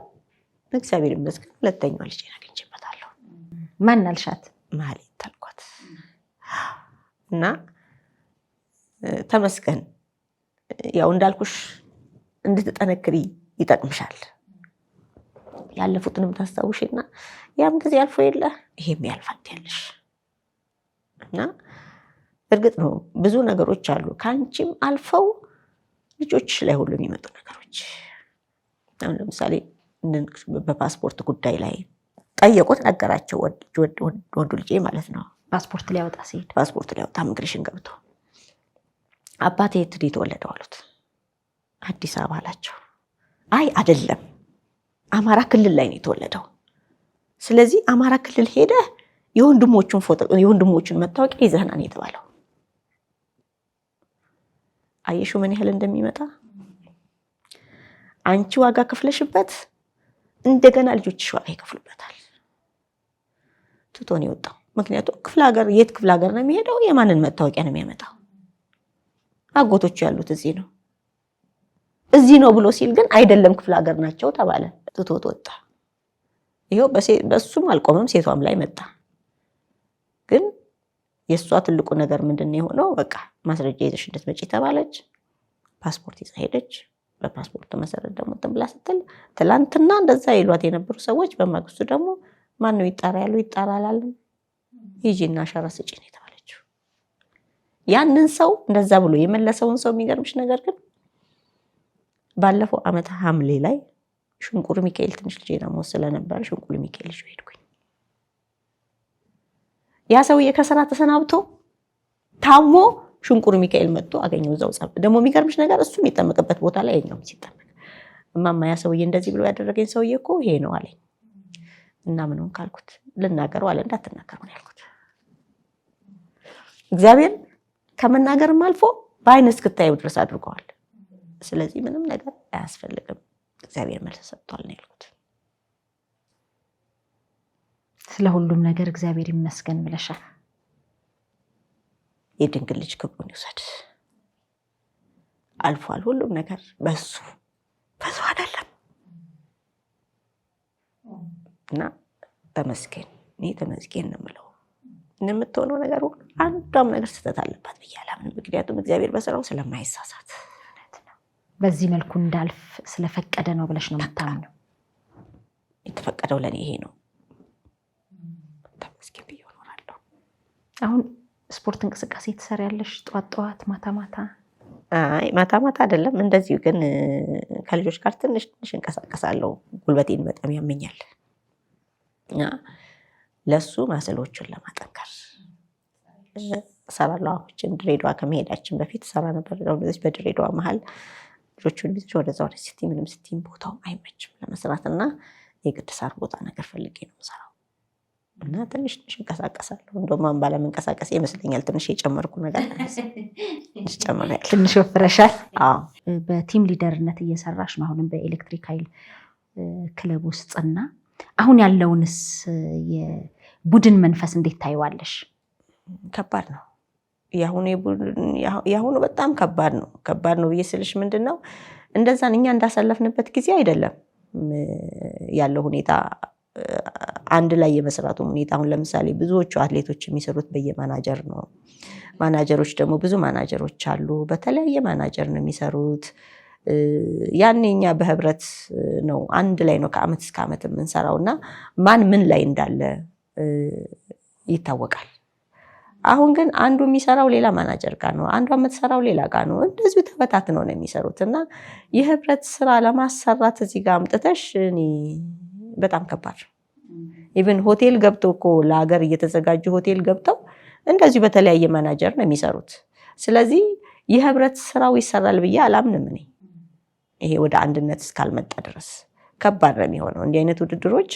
እግዚአብሔር ይመስገን ሁለተኛው ልጅ አግኝቼበታለሁ። ማን አልሻት? ማህሌት አልኳት እና ተመስገን። ያው እንዳልኩሽ እንድትጠነክሪ ይጠቅምሻል። ያለፉትንም ታስታውሽና ያም ጊዜ አልፎ የለ ይሄም ያልፋል ያለሽ እና እርግጥ ነው ብዙ ነገሮች አሉ ከአንቺም አልፈው ልጆችሽ ላይ ሁሉ የሚመጡ ነገሮች። አሁን ለምሳሌ በፓስፖርት ጉዳይ ላይ ጠየቁት፣ ነገራቸው። ወንዱ ልጄ ማለት ነው። ፓስፖርት ሊያወጣ ሲሄድ ፓስፖርት ሊያወጣ ኢሚግሬሽን ገብቶ አባቴ የት ነው የተወለደው አሉት። አዲስ አበባ አላቸው። አይ አይደለም አማራ ክልል ላይ ነው የተወለደው። ስለዚህ አማራ ክልል ሄደ የወንድሞቹን መታወቂያ ይዘህና ነው የተባለው። አየሹ ምን ያህል እንደሚመጣ። አንቺ ዋጋ ከፍለሽበት እንደገና ልጆችሽ ዋጋ ይከፍሉበታል። ትቶ ነው የወጣው። ምክንያቱም ክፍለ ሀገር ነው የሚሄደው? የማንን መታወቂያ ነው የሚያመጣው? አጎቶቹ ያሉት እዚህ ነው። እዚህ ነው ብሎ ሲል ግን አይደለም ክፍለ ሀገር ናቸው ተባለ። ትቶት ወጣ። ይሄው በሱም አልቆመም፣ ሴቷም ላይ መጣ። ግን የሷ ትልቁ ነገር ምንድነው የሆነው? በቃ ማስረጃ ይዘሽ እንድትመጪ ተባለች። ፓስፖርት ይዛ ሄደች። በፓስፖርት መሰረት ደግሞ ብላ ስትል ትላንትና እንደዛ ይሏት የነበሩ ሰዎች በማግስቱ ደግሞ ማን ነው ይጣራ ያለው? ይጣራላል። ሂጂና አሻራ ስጪ ነው የተባለችው። ያንን ሰው እንደዛ ብሎ የመለሰውን ሰው የሚገርምሽ ነገር ግን ባለፈው ዓመት ሐምሌ ላይ ሽንቁር ሚካኤል ትንሽ ልጅ ነው ስለነበር ሽንቁር ሚካኤል ሄድኩኝ። ያ ሰውዬ ከስራ ተሰናብቶ ታሞ ሽንቁር ሚካኤል መጥቶ አገኘው እዛው ጸብ። ደግሞ የሚገርምሽ ነገር እሱ የሚጠመቅበት ቦታ ላይ የኛውም ሲጠመቅ እማማ ያ ሰውዬ እንደዚህ ብሎ ያደረገኝ ሰውዬ እኮ ይሄ ነው አለኝ። እና ምንም ካልኩት ልናገረው አለ። እንዳትናገሩ ነው ያልኩት። እግዚአብሔር ከመናገርም አልፎ በአይን እስክታየው ድረስ አድርገዋል። ስለዚህ ምንም ነገር አያስፈልግም፣ እግዚአብሔር መልስ ሰጥቷል ነው ያልኩት። ስለ ሁሉም ነገር እግዚአብሔር ይመስገን ብለሻል። የድንግል ልጅ ክብሩን ይውሰድ። አልፏል ሁሉም ነገር በሱ አይደለም እና ተመስገን። እኔ ተመስገን ነው የምለው። የምትሆነው ነገር ሁሉ አንዷም ነገር ስህተት አለባት ብዬ አላምንም። ምክንያቱም እግዚአብሔር በስራው ስለማይሳሳት በዚህ መልኩ እንዳልፍ ስለፈቀደ ነው ብለሽ ነው የምታምነው? የተፈቀደው ለኔ ይሄ ነው። ተመስገን ብዬ እኖራለሁ። አሁን ስፖርት እንቅስቃሴ ትሰሪያለሽ? ጠዋት ማታ? አይ ማታ አይደለም፣ እንደዚሁ ግን ከልጆች ጋር ትንሽ እንቀሳቀሳለሁ። ጉልበቴን በጣም ያመኛል እና ለሱ ማሰሎቹን ለማጠንከር ሰራለሁ። አሁን ድሬዳዋ ከመሄዳችን በፊት ሰራ ነበር። በድሬዳዋ መሀል ልጆቹን ይዘሽ ወደዛ ወደ ሲቲ ምንም ሲቲም ቦታው አይመችም ለመስራት እና የግድ ሳር ቦታ ነገር ፈልጌ ነው የምሰራው እና ትንሽ እንቀሳቀሳለሁ። እንደውም ባለመንቀሳቀስ ይመስለኛል ትንሽ የጨመርኩ ነገር ጨምሬያለሁ። ትንሽ ወፍረሻል። አዎ። በቲም ሊደርነት እየሰራሽ ነው አሁንም በኤሌክትሪክ ኃይል ክለብ ውስጥና አሁን ያለውንስ የቡድን መንፈስ እንዴት ታይዋለሽ? ከባድ ነው። ያሁኑ በጣም ከባድ ነው ብዬ ስልሽ ምንድነው እንደዛን እኛ እንዳሳለፍንበት ጊዜ አይደለም ያለው ሁኔታ። አንድ ላይ የመስራቱ ሁኔታ አሁን ለምሳሌ ብዙዎቹ አትሌቶች የሚሰሩት በየማናጀር ነው። ማናጀሮች ደግሞ ብዙ ማናጀሮች አሉ፣ በተለያየ ማናጀር ነው የሚሰሩት። ያኔኛ በህብረት ነው አንድ ላይ ነው ከአመት እስከ አመት የምንሰራው እና ማን ምን ላይ እንዳለ ይታወቃል። አሁን ግን አንዱ የሚሰራው ሌላ ማናጀር ጋር ነው፣ አንዷ የምትሰራው ሌላ ጋር ነው። እንደዚሁ ተበታትነው ነው የሚሰሩት እና የህብረት ስራ ለማሰራት እዚህ ጋር አምጥተሽ እኔ በጣም ከባድ ነው። ኢቭን ሆቴል ገብቶ እኮ ለሀገር እየተዘጋጁ ሆቴል ገብተው እንደዚሁ በተለያየ ማናጀር ነው የሚሰሩት። ስለዚህ የህብረት ስራው ይሰራል ብዬ አላምንም እኔ። ይሄ ወደ አንድነት እስካልመጣ ድረስ ከባድ ነው የሚሆነው። እንዲህ አይነት ውድድሮች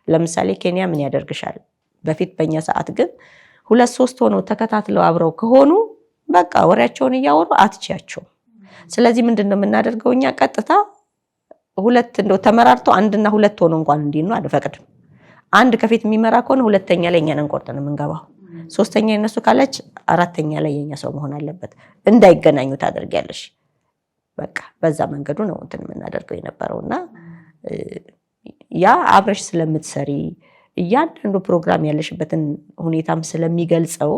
ለምሳሌ ኬንያ ምን ያደርግሻል? በፊት በእኛ ሰዓት ግን 2-3 ሆነው ተከታትለው አብረው ከሆኑ በቃ ወሬያቸውን እያወሩ አትችያቸው። ስለዚህ ምንድነው የምናደርገው እኛ ቀጥታ ሁለት እንደው ተመራርቶ 1 እና 2 ሆኖ እንኳን እንዲኑ አልፈቅድም። አንድ ከፊት የሚመራ ከሆነ ሁለተኛ ላይ እኛን እንቆርጠን የምንገባው፣ ሶስተኛ የነሱ ካለች አራተኛ ላይ የኛ ሰው መሆን አለበት። እንዳይገናኙ ታደርጊያለሽ። በቃ በዛ መንገዱ ነው እንትን የምናደርገው የነበረውና ያ አብረሽ ስለምትሰሪ እያንዳንዱ ፕሮግራም ያለሽበትን ሁኔታም ስለሚገልጸው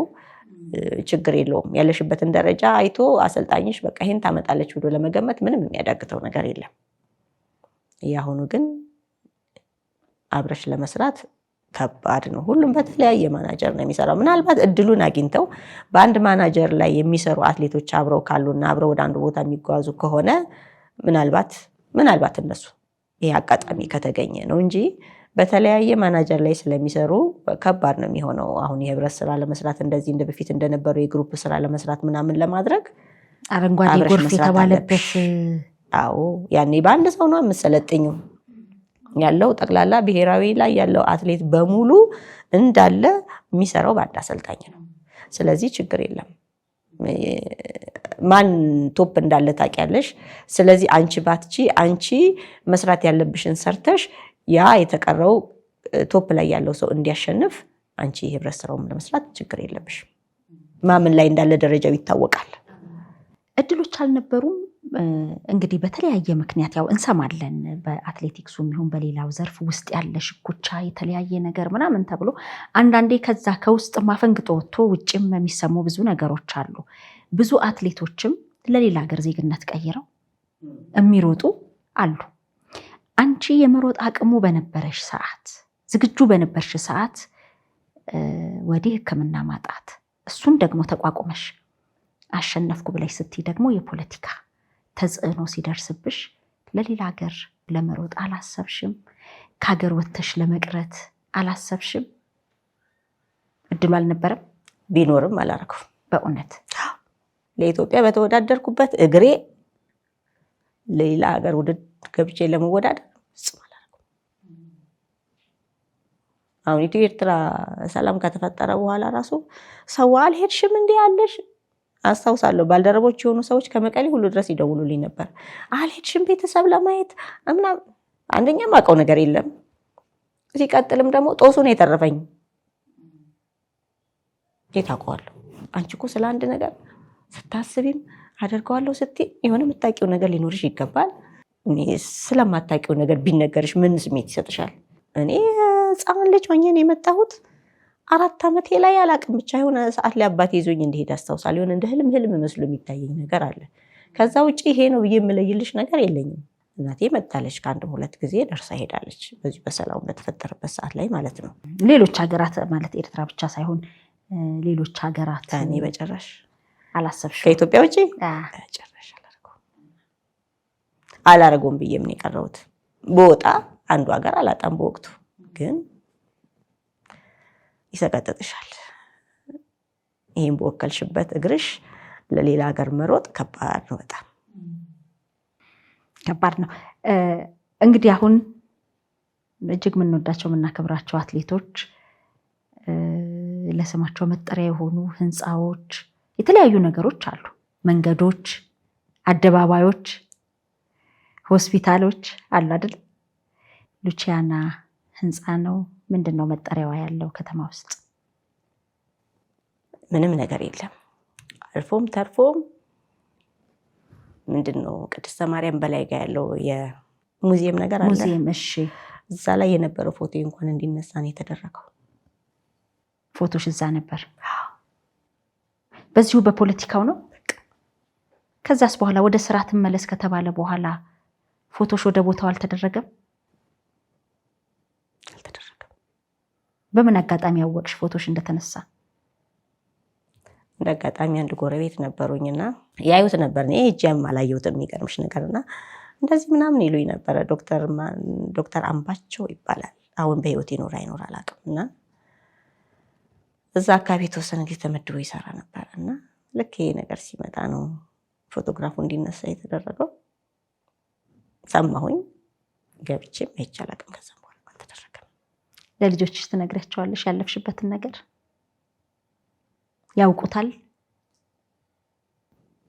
ችግር የለውም። ያለሽበትን ደረጃ አይቶ አሰልጣኝሽ በቃ ይሄን ታመጣለች ብሎ ለመገመት ምንም የሚያዳግተው ነገር የለም። ያሁኑ ግን አብረሽ ለመስራት ከባድ ነው። ሁሉም በተለያየ ማናጀር ነው የሚሰራው። ምናልባት እድሉን አግኝተው በአንድ ማናጀር ላይ የሚሰሩ አትሌቶች አብረው ካሉና አብረው ወደ አንድ ቦታ የሚጓዙ ከሆነ ምናልባት እነሱ ይሄ አጋጣሚ ከተገኘ ነው እንጂ በተለያየ ማናጀር ላይ ስለሚሰሩ ከባድ ነው የሚሆነው። አሁን የህብረት ስራ ለመስራት እንደዚህ እንደ በፊት እንደነበረው የግሩፕ ስራ ለመስራት ምናምን ለማድረግ አረንጓዴ ጎርፍ የተባለበት አዎ፣ ያኔ በአንድ ሰው ነው የምሰለጥኙ ያለው ጠቅላላ ብሔራዊ ላይ ያለው አትሌት በሙሉ እንዳለ የሚሰራው በአንድ አሰልጣኝ ነው። ስለዚህ ችግር የለም። ማን ቶፕ እንዳለ ታውቂያለሽ። ስለዚህ አንቺ ባትቺ አንቺ መስራት ያለብሽን ሰርተሽ ያ የተቀረው ቶፕ ላይ ያለው ሰው እንዲያሸንፍ አንቺ የህብረት ስራውን ለመስራት ችግር የለብሽ። ማምን ላይ እንዳለ ደረጃው ይታወቃል። እድሎች አልነበሩም። እንግዲህ በተለያየ ምክንያት ያው እንሰማለን በአትሌቲክሱ ይሁን በሌላው ዘርፍ ውስጥ ያለ ሽኩቻ የተለያየ ነገር ምናምን ተብሎ አንዳንዴ ከዛ ከውስጥ ማፈንግጦ ወጥቶ ውጭም የሚሰሙ ብዙ ነገሮች አሉ። ብዙ አትሌቶችም ለሌላ ሀገር ዜግነት ቀይረው የሚሮጡ አሉ። አንቺ የመሮጥ አቅሙ በነበረሽ ሰዓት፣ ዝግጁ በነበርሽ ሰዓት ወዲህ ሕክምና ማጣት፣ እሱን ደግሞ ተቋቁመሽ አሸነፍኩ ብለሽ ስትይ ደግሞ የፖለቲካ ተጽዕኖ ሲደርስብሽ ለሌላ ሀገር ለመሮጥ አላሰብሽም? ከሀገር ወጥተሽ ለመቅረት አላሰብሽም? እድሉ አልነበረም? ቢኖርም አላረኩም። በእውነት ለኢትዮጵያ በተወዳደርኩበት እግሬ ሌላ ሀገር ውድድር ገብቼ ለመወዳደር ጽም አላረኩም። አሁን ኢትዮ ኤርትራ ሰላም ከተፈጠረ በኋላ ራሱ ሰው አልሄድሽም እንዴ አለሽ? አስታውሳለሁ ባልደረቦች የሆኑ ሰዎች ከመቀሌ ሁሉ ድረስ ይደውሉልኝ ነበር። አልሄድሽም ቤተሰብ ለማየት ምናምን። አንደኛ ማውቀው ነገር የለም፣ ሲቀጥልም ደግሞ ጦሱ ነው የተረፈኝ። የታውቀዋለሁ። አንቺ እኮ ስለ አንድ ነገር ስታስቢም አደርገዋለሁ ስትይ የሆነ የምታውቂው ነገር ሊኖርሽ ይገባል። እኔ ስለማታውቂው ነገር ቢነገርሽ ምን ስሜት ይሰጥሻል? እኔ ሕፃን ልጅ ሆኜ ነው የመጣሁት። 4 ዓመቴ ላይ አላቅም፣ ብቻ የሆነ ሰዓት ላይ አባቴ ይዞኝ እንደሄድ አስታውሳለሁ። የሆነ እንደ ህልም መስሎ የሚታየኝ ነገር አለ። ከዛ ውጭ ይሄ ነው ብዬ የምለይልሽ ነገር የለኝም። እናቴ መጣለች ከአንድም 2 ጊዜ ደርሳ ሄዳለች። በዚህ በሰላም በተፈጠረበት ሰዓት ላይ ማለት ነው። ሌሎች ሀገራት ማለት ኤርትራ ብቻ ሳይሆን ሌሎች ሀገራት እኔ በጭራሽ አላሰብሽም? ከኢትዮጵያ ውጭ በጭራሽ አላረገውም ብዬ ምን የቀረሁት በወጣ አንዱ ሀገር አላጣም። በወቅቱ ግን ይሰቀጥጥሻል። ይሄን በወከልሽበት እግርሽ ለሌላ ሀገር መሮጥ ከባድ ነው፣ በጣም ከባድ ነው። እንግዲህ አሁን እጅግ የምንወዳቸው የምናከብራቸው አትሌቶች ለስማቸው መጠሪያ የሆኑ ህንፃዎች፣ የተለያዩ ነገሮች አሉ። መንገዶች፣ አደባባዮች፣ ሆስፒታሎች አሉ አይደል? ሉቺያና ህንፃ ነው ምንድነው መጠሪያዋ ያለው ከተማ ውስጥ? ምንም ነገር የለም። አልፎም ተርፎም ምንድነው ቅድስተ ማርያም በላይ ጋር ያለው የሙዚየም ነገር አለ። ሙዚየም፣ እሺ፣ እዛ ላይ የነበረው ፎቶ እንኳን እንዲነሳ ነው የተደረገው። ፎቶሽ እዛ ነበር። በዚሁ በፖለቲካው ነው። ከዛስ በኋላ ወደ ስራ ትመለስ ከተባለ በኋላ ፎቶሽ ወደ ቦታው አልተደረገም? አልተደረገም። በምን አጋጣሚ ያወቅሽ ፎቶሽ እንደተነሳ? እንደ አጋጣሚ አንድ ጎረቤት ነበሩኝና ያዩት ነበር። እኔ እጄም አላየሁትም የሚገርምሽ ነገርና እንደዚህ ምናምን ይሉኝ ነበረ። ዶክተር አምባቸው ይባላል። አሁን በህይወት ይኖር አይኖር አላውቅም። እና እዛ አካባቢ የተወሰነ ጊዜ ተመድቦ ይሰራ ነበር። እና ልክ ይሄ ነገር ሲመጣ ነው ፎቶግራፉ እንዲነሳ የተደረገው። ሰማሁኝ፣ ገብቼም አይቼ አላውቅም። ከዛ በኋላ አልተደረገም። ለልጆችሽ ትነግሪያቸዋለሽ ያለፍሽበትን ነገር? ያውቁታል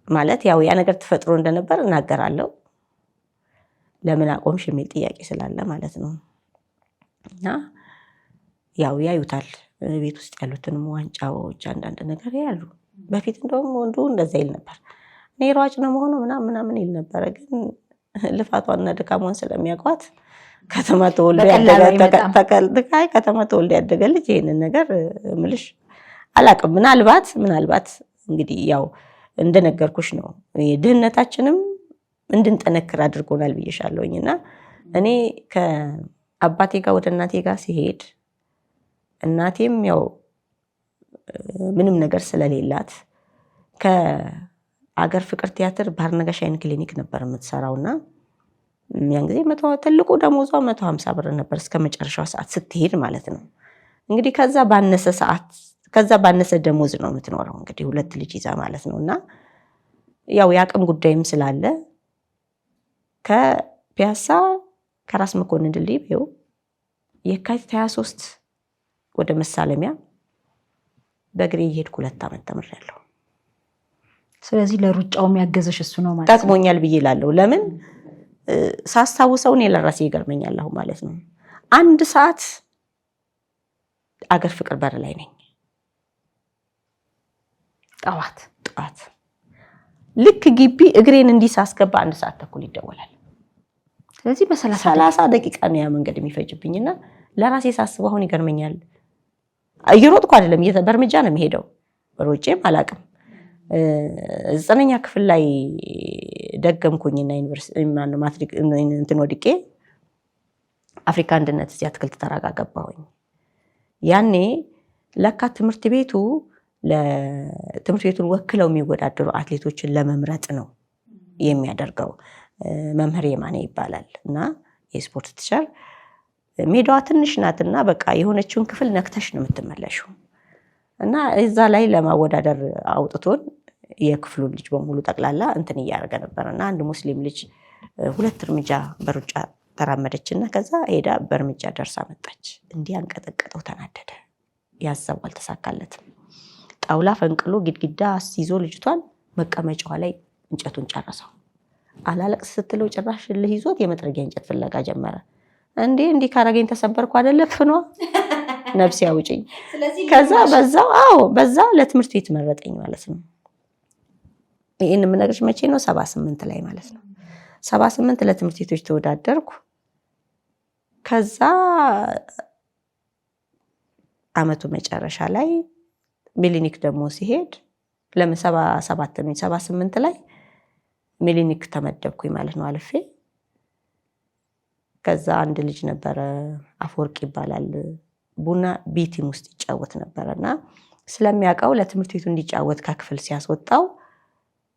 ማለት ያው ያ ነገር ተፈጥሮ እንደነበር እናገራለሁ። ለምን አቆምሽ የሚል ጥያቄ ስላለ ማለት ነው። እና ያው ያዩታል። ቤት ውስጥ ያሉትንም ዋንጫዎች አንዳንድ ነገር ያሉ። በፊት እንደውም ወንዱ እንደዛ ይል ነበር። እኔ ሯጭ ነው መሆኑ ምናምን ይል ነበረ። ግን ልፋቷንና ድካሟን ስለሚያውቋት ከተማ ተወልዶ ያደገ ልጅ ይሄንን ነገር ምልሽ አላውቅም። ምናልባት እንግዲህ ያው እንደነገርኩሽ ነው። ድህነታችንም እንድንጠነክር አድርጎናል ብዬሻለሁኝና እኔ ከአባቴ ጋር ወደ እናቴ ጋር ሲሄድ እናቴም ያው ምንም ነገር ስለሌላት ከአገር ፍቅር ቲያትር ባህር ነጋሽ አይን ክሊኒክ ነበር የምትሰራውና ያን ጊዜ ትልቁ ደሞዟ 150 ብር ነበር እስከ መጨረሻው ሰዓት ስትሄድ ማለት ነው። እንግዲህ ከዛ ባነሰ ደሞዝ ነው የምትኖረው። እንግዲህ 2 ልጅ ይዛ ማለት ነውና ያው የአቅም ጉዳይም ስላለ ከፒያሳ ከራስ መኮንን ድልድይ ነው የካቲት 23 ወደ መሳለሚያ በእግሬ እየሄድኩ 2 ዓመት ተምሬያለሁ። ስለዚህ ለሩጫው የሚያገዘሽ እሱ ነው ማለት ነው። ጠቅሞኛል ብዬ እላለሁ። ለምን ሳስታውሰው እኔ ለራሴ ይገርመኛል አሁን ማለት ነው። 1 ሰዓት አገር ፍቅር በር ላይ ነኝ። ጠዋት ልክ ግቢ እግሬን እንዲህ ሳስገባ 1 ሰዓት ተኩል ይደወላል። ስለዚህ በ30 ደቂቃ ነው ያ መንገድ የሚፈጅብኝና ለራሴ ሳስበው አሁን ይገርመኛል። እየሮጥኩ አይደለም በእርምጃ ነው የሚሄደው። ሮጬም አላውቅም። 9ኛ ክፍል ላይ ደገምኩኝና ዩኒቨርሲቲ ማትሪክ እንትን ወድቄ አፍሪካ አንድነት እዚያ አትክልት ተራጋ ገባሁኝ። ያኔ ለካ ትምህርት ቤቱን ወክለው የሚወዳደሩ አትሌቶችን ለመምረጥ ነው የሚያደርገው። መምህር የማኔ ይባላል እና የስፖርት ቲቸር። ሜዳዋ ትንሽ ናትና በቃ የሆነችውን ክፍል ነክተሽ ነው የምትመለሽው። እና እዛ ላይ ለማወዳደር አውጥቶን የክፍሉ ልጅ በሙሉ ጠቅላላ እንትን እያደረገ ነበርና አንድ ሙስሊም ልጅ 2 እርምጃ በሩጫ ተራመደችና ከዛ ሄዳ በእርምጃ ደርሳ መጣች። እንዲህ አንቀጠቀጠው፣ ተናደደ። ያሰበው አልተሳካለትም። ጣውላ ፈንቅሎ ግድግዳ አስይዞ ልጅቷን መቀመጫዋ ላይ እንጨቱን ጨረሰው። አላለቅስ ስትለው ጭራሽ ልህ ይዞት የመጥረጊያ እንጨት ፍለጋ ጀመረ። እንዲህ ካረገኝ ተሰበርኩ አይደለ ፍኗ ነፍስ ያውጪኝ። ከዛ በዛ ለትምህርት ቤት መረጠኝ ማለት ነው። ይሄን የምነግርሽ መቼ ነው? 78 ላይ ማለት ነው። 78 ለትምህርት ቤቶች ተወዳደርኩ። ከዛ አመቱ መጨረሻ ላይ ሚሊኒክ ደግሞ ሲሄድ ለ78 ላይ ሚሊኒክ ተመደብኩኝ ማለት ነው አልፌ። ከዛ አንድ ልጅ ነበረ አፈወርቅ ይባላል። ቡና ቢቲም ውስጥ ይጫወት ነበርና ስለሚያውቀው ለትምህርት ቤቱ እንዲጫወት ከክፍል ሲያስወጣው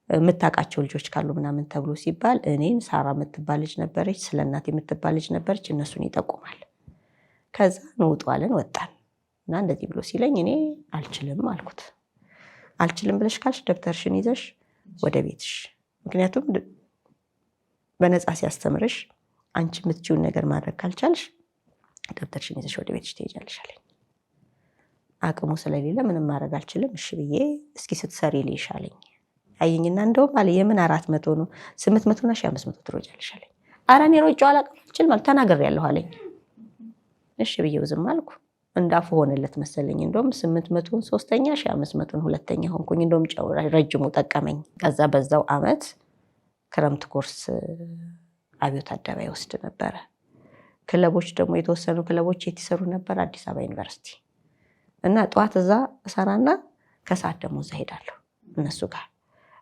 የምታውቃቸው ልጆች ካሉ ምናምን ተብሎ ሲባል እኔን ሳራ የምትባል ልጅ ነበረች፣ ስለእናቴ የምትባል ልጅ ነበረች፣ እነሱን ይጠቁማል። ከዛ እንውጣለን ወጣን እና እንደዚህ ብሎ ሲለኝ እኔ አልችልም አልኩት። አልችልም ብለሽ ካልሽ ደብተርሽን ይዘሽ ወደ ቤትሽ፣ ምክንያቱም በነፃ ሲያስተምርሽ አንቺ የምትችውን ነገር ማድረግ ካልቻልሽ ደብተርሽን ይዘሽ ወደ ቤትሽ ትሄጃለሽ አለኝ። አቅሙ ስለሌለ ምንም ማድረግ አልችልም። እሺ ብዬ እስኪ ስትሰሪ ልይሽ አለኝ። አየኝና እንደውም አለ የምን 400 ነው 800 እና 500 ትሮጫለሽ አለኝ። ኧረ እኔ ሮጬው አላውቅም አልችልም ተናግሬያለሁ አለኝ። እሺ ብዬው ዝም አልኩ። እንዳፉ ሆነለት መሰለኝ። እንደውም 800ን 3ኛ 500ን 2ኛ ሆንኩኝ። እንደውም ረጅሙ ጠቀመኝ። ከዛ በዛው አመት ክረምት ኮርስ አብዮት አደባባይ ወስድ ነበረ። ክለቦች ደግሞ የተወሰኑ ክለቦች የት ይሰሩ ነበር? አዲስ አበባ ዩኒቨርሲቲ እና ጠዋት እዛ እሰራና ከሰዓት ደግሞ እዛ ሄዳለሁ እነሱ ጋር።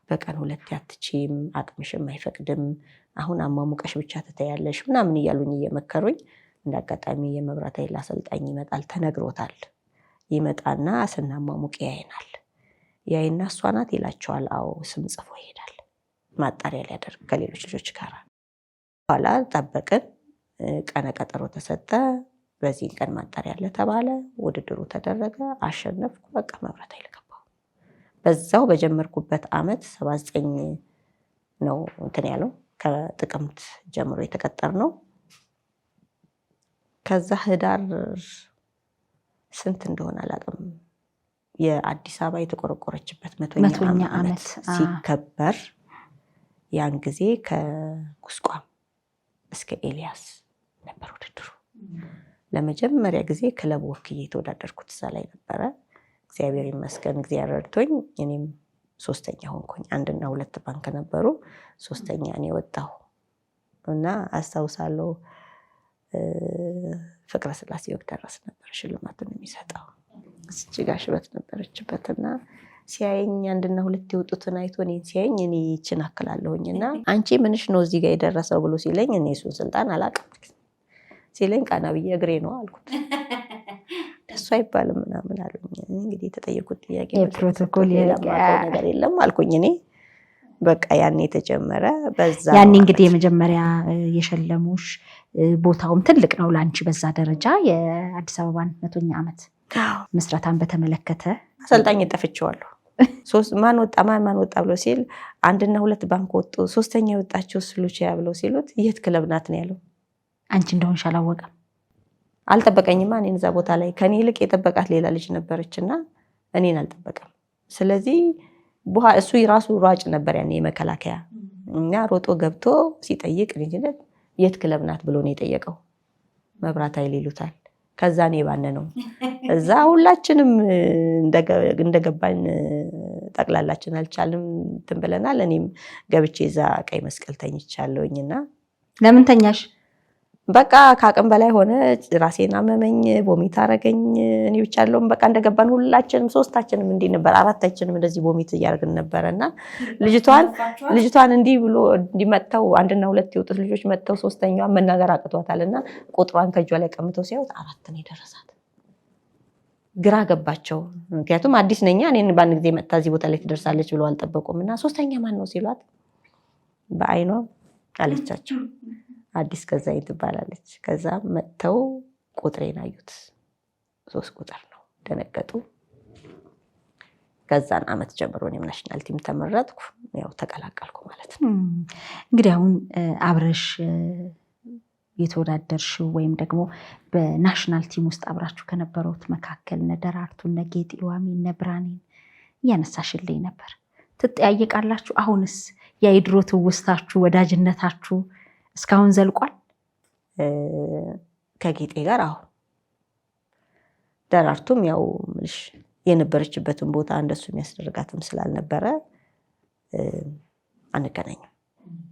በቀን 2 አትችይም፣ አቅምሽም አይፈቅድም፣ አሁን አሟሙቀሽ ብቻ ትተያለሽ ምናምን እያሉኝ እየመከሩኝ፣ እንዳጋጣሚ የመብራት ኃይል አሰልጣኝ ይመጣል፣ ተነግሮታል። ይመጣና ስናሟሙቅ ያይናል። ያይና እሷ ናት ይላቸዋል። አዎ ስም ጽፎ ይሄዳል ማጣሪያ ሊያደርግ ከሌሎች ልጆች ጋር። ኋላ ጠበቅን፣ ቀነ ቀጠሮ ተሰጠ። በዚህ ቀን ማጣሪያ አለ ተባለ። ውድድሩ ተደረገ፣ አሸነፍኩ። በቃ መብራት ኃይል ገባሁ። በዛው በጀመርኩበት አመት 79 ነው እንትን ያለው፣ ከጥቅምት ጀምሮ የተቀጠር ነው። ከዛ ህዳር ስንት እንደሆነ አላውቅም፣ የአዲስ አበባ የተቆረቆረችበት 100ኛ ዓመት ሲከበር ያን ጊዜ ከጉስቋም እስከ ኤልያስ ነበር ውድድሩ። ለመጀመሪያ ጊዜ ክለብ ወክዬ የተወዳደርኩት እዛ ላይ ነበረ። እግዚአብሔር ይመስገን፣ እግዚአብሔር ረድቶኝ እኔም 3ኛ ሆንኩኝ። 1 እና 2 ባንክ ነበሩ፣ 3ኛ እኔ ወጣሁ እና አስታውሳለሁ። ፍቅረ ስላሴ ወግደረስ ነበር ሽልማቱን የሚሰጠው። እጅግ አሽበት ነበረችበትና ሲያየኝ 1 እና 2 የወጡትን አይቶ እኔን ሲያየኝ እኔ ይችን አክላለሁኝና አንቺ ምንሽ ነው እዚህ ጋር የደረሰው ብሎ ሲለኝ እኔ እሱን ስልጣን አላውቅም ሲለኝ ቃና ብዬ እግሬ ነው አልኩት። ደሱ አይባልም ምናምን አሉኝ። እንግዲህ የተጠየቁት ጥያቄ የፕሮቶኮል ነገር የለም አልኩኝ እኔ። በቃ ያኔ የተጀመረ በዛ ያኔ እንግዲህ የመጀመሪያ የሸለሙሽ ቦታውም ትልቅ ነው ላንቺ በዛ ደረጃ። የአዲስ አበባን 100ኛ ዓመት ምስረታን በተመለከተ አሰልጣኝ ጠፍቼዋለሁ። ማን ወጣ ብሎ ሲል 1 እና 2 ባንክ ወጡ፣ 3ኛ የወጣችው ሉቺያ ብለው ሲሉት የት ክለብ ናት ነው ያለው። አንቺ እንደሆንሽ አላወቀም? አልጠበቀኝማ። እኔን እዛ ቦታ ላይ ከኔ ይልቅ የጠበቃት ሌላ ልጅ ነበረችና እኔን አልጠበቀም። ስለዚህ እሱ ራሱ ሯጭ ነበር ያኔ የመከላከያ እና ሮጦ ገብቶ ሲጠይቅ ልጅነት የት ክለብ ናት ብሎ ነው የጠየቀው። መብራት ኃይል ይሉታል። ከዛ ነው የባነነው። እዛ ሁላችንም እንደገባን ጠቅላላችን አልቻልም እንትን ብለናል። እኔም ገብቼ እዛ ቀይ መስቀል ተኝቻለሁኝና ለምን ተኛሽ? በቃ ከአቅም በላይ ሆነ። ራሴን አመመኝ፣ ቦሚት አረገኝ። እኔ ብቻ አለውም በቃ እንደገባን ሁላችንም 3ታችንም እንዲህ ነበር፣ 4ታችንም እንደዚህ ቦሚት እያደረግን ነበርና ልጅቷን እንዲህ ብሎ እንዲመጣው 1 እና 2 የወጡት ልጆች መጥተው 3ኛዋ መናገር አቅቷታልና ቁጥሯን ከጇ ላይ ቀምተው ሲያዩት 4 ነው የደረሳት። ግራ ገባቸው። ምክንያቱም አዲስ ነኛ። እኔን ባንድ ጊዜ መጣ እዚህ ቦታ ላይ ትደርሳለች ብለው አልጠበቁምና 3ኛ ማን ነው ሲሏት በአይኗ አለቻቸው አዲስ ገዛኝ ትባላለች። ከዛ መጥተው ቁጥሬን አዩት፣ 3 ቁጥር ነው። ደነገጡ። ከዛን አመት ጀምሮ እኔም ናሽናል ቲም ተመረጥኩ፣ ያው ተቀላቀልኩ ማለት ነው። እንግዲህ አሁን አብረሽ የተወዳደርሽው ወይም ደግሞ በናሽናል ቲም ውስጥ አብራችሁ ከነበሩት መካከል እነ ደራርቱ፣ እነ ጌጥ ዋሚ፣ እነ ብርሃኔን እያነሳሽልኝ ነበር። ትጠያየቃላችሁ? አሁንስ ያ የድሮ ትውስታችሁ ወዳጅነታችሁ እስካሁን ዘልቋል? ከጌጤ ጋር አዎ። ደራርቱም ያው ምንሽ የነበረችበትን ቦታ እንደሱ የሚያስደርጋትም ስላልነበረ አንገናኝም።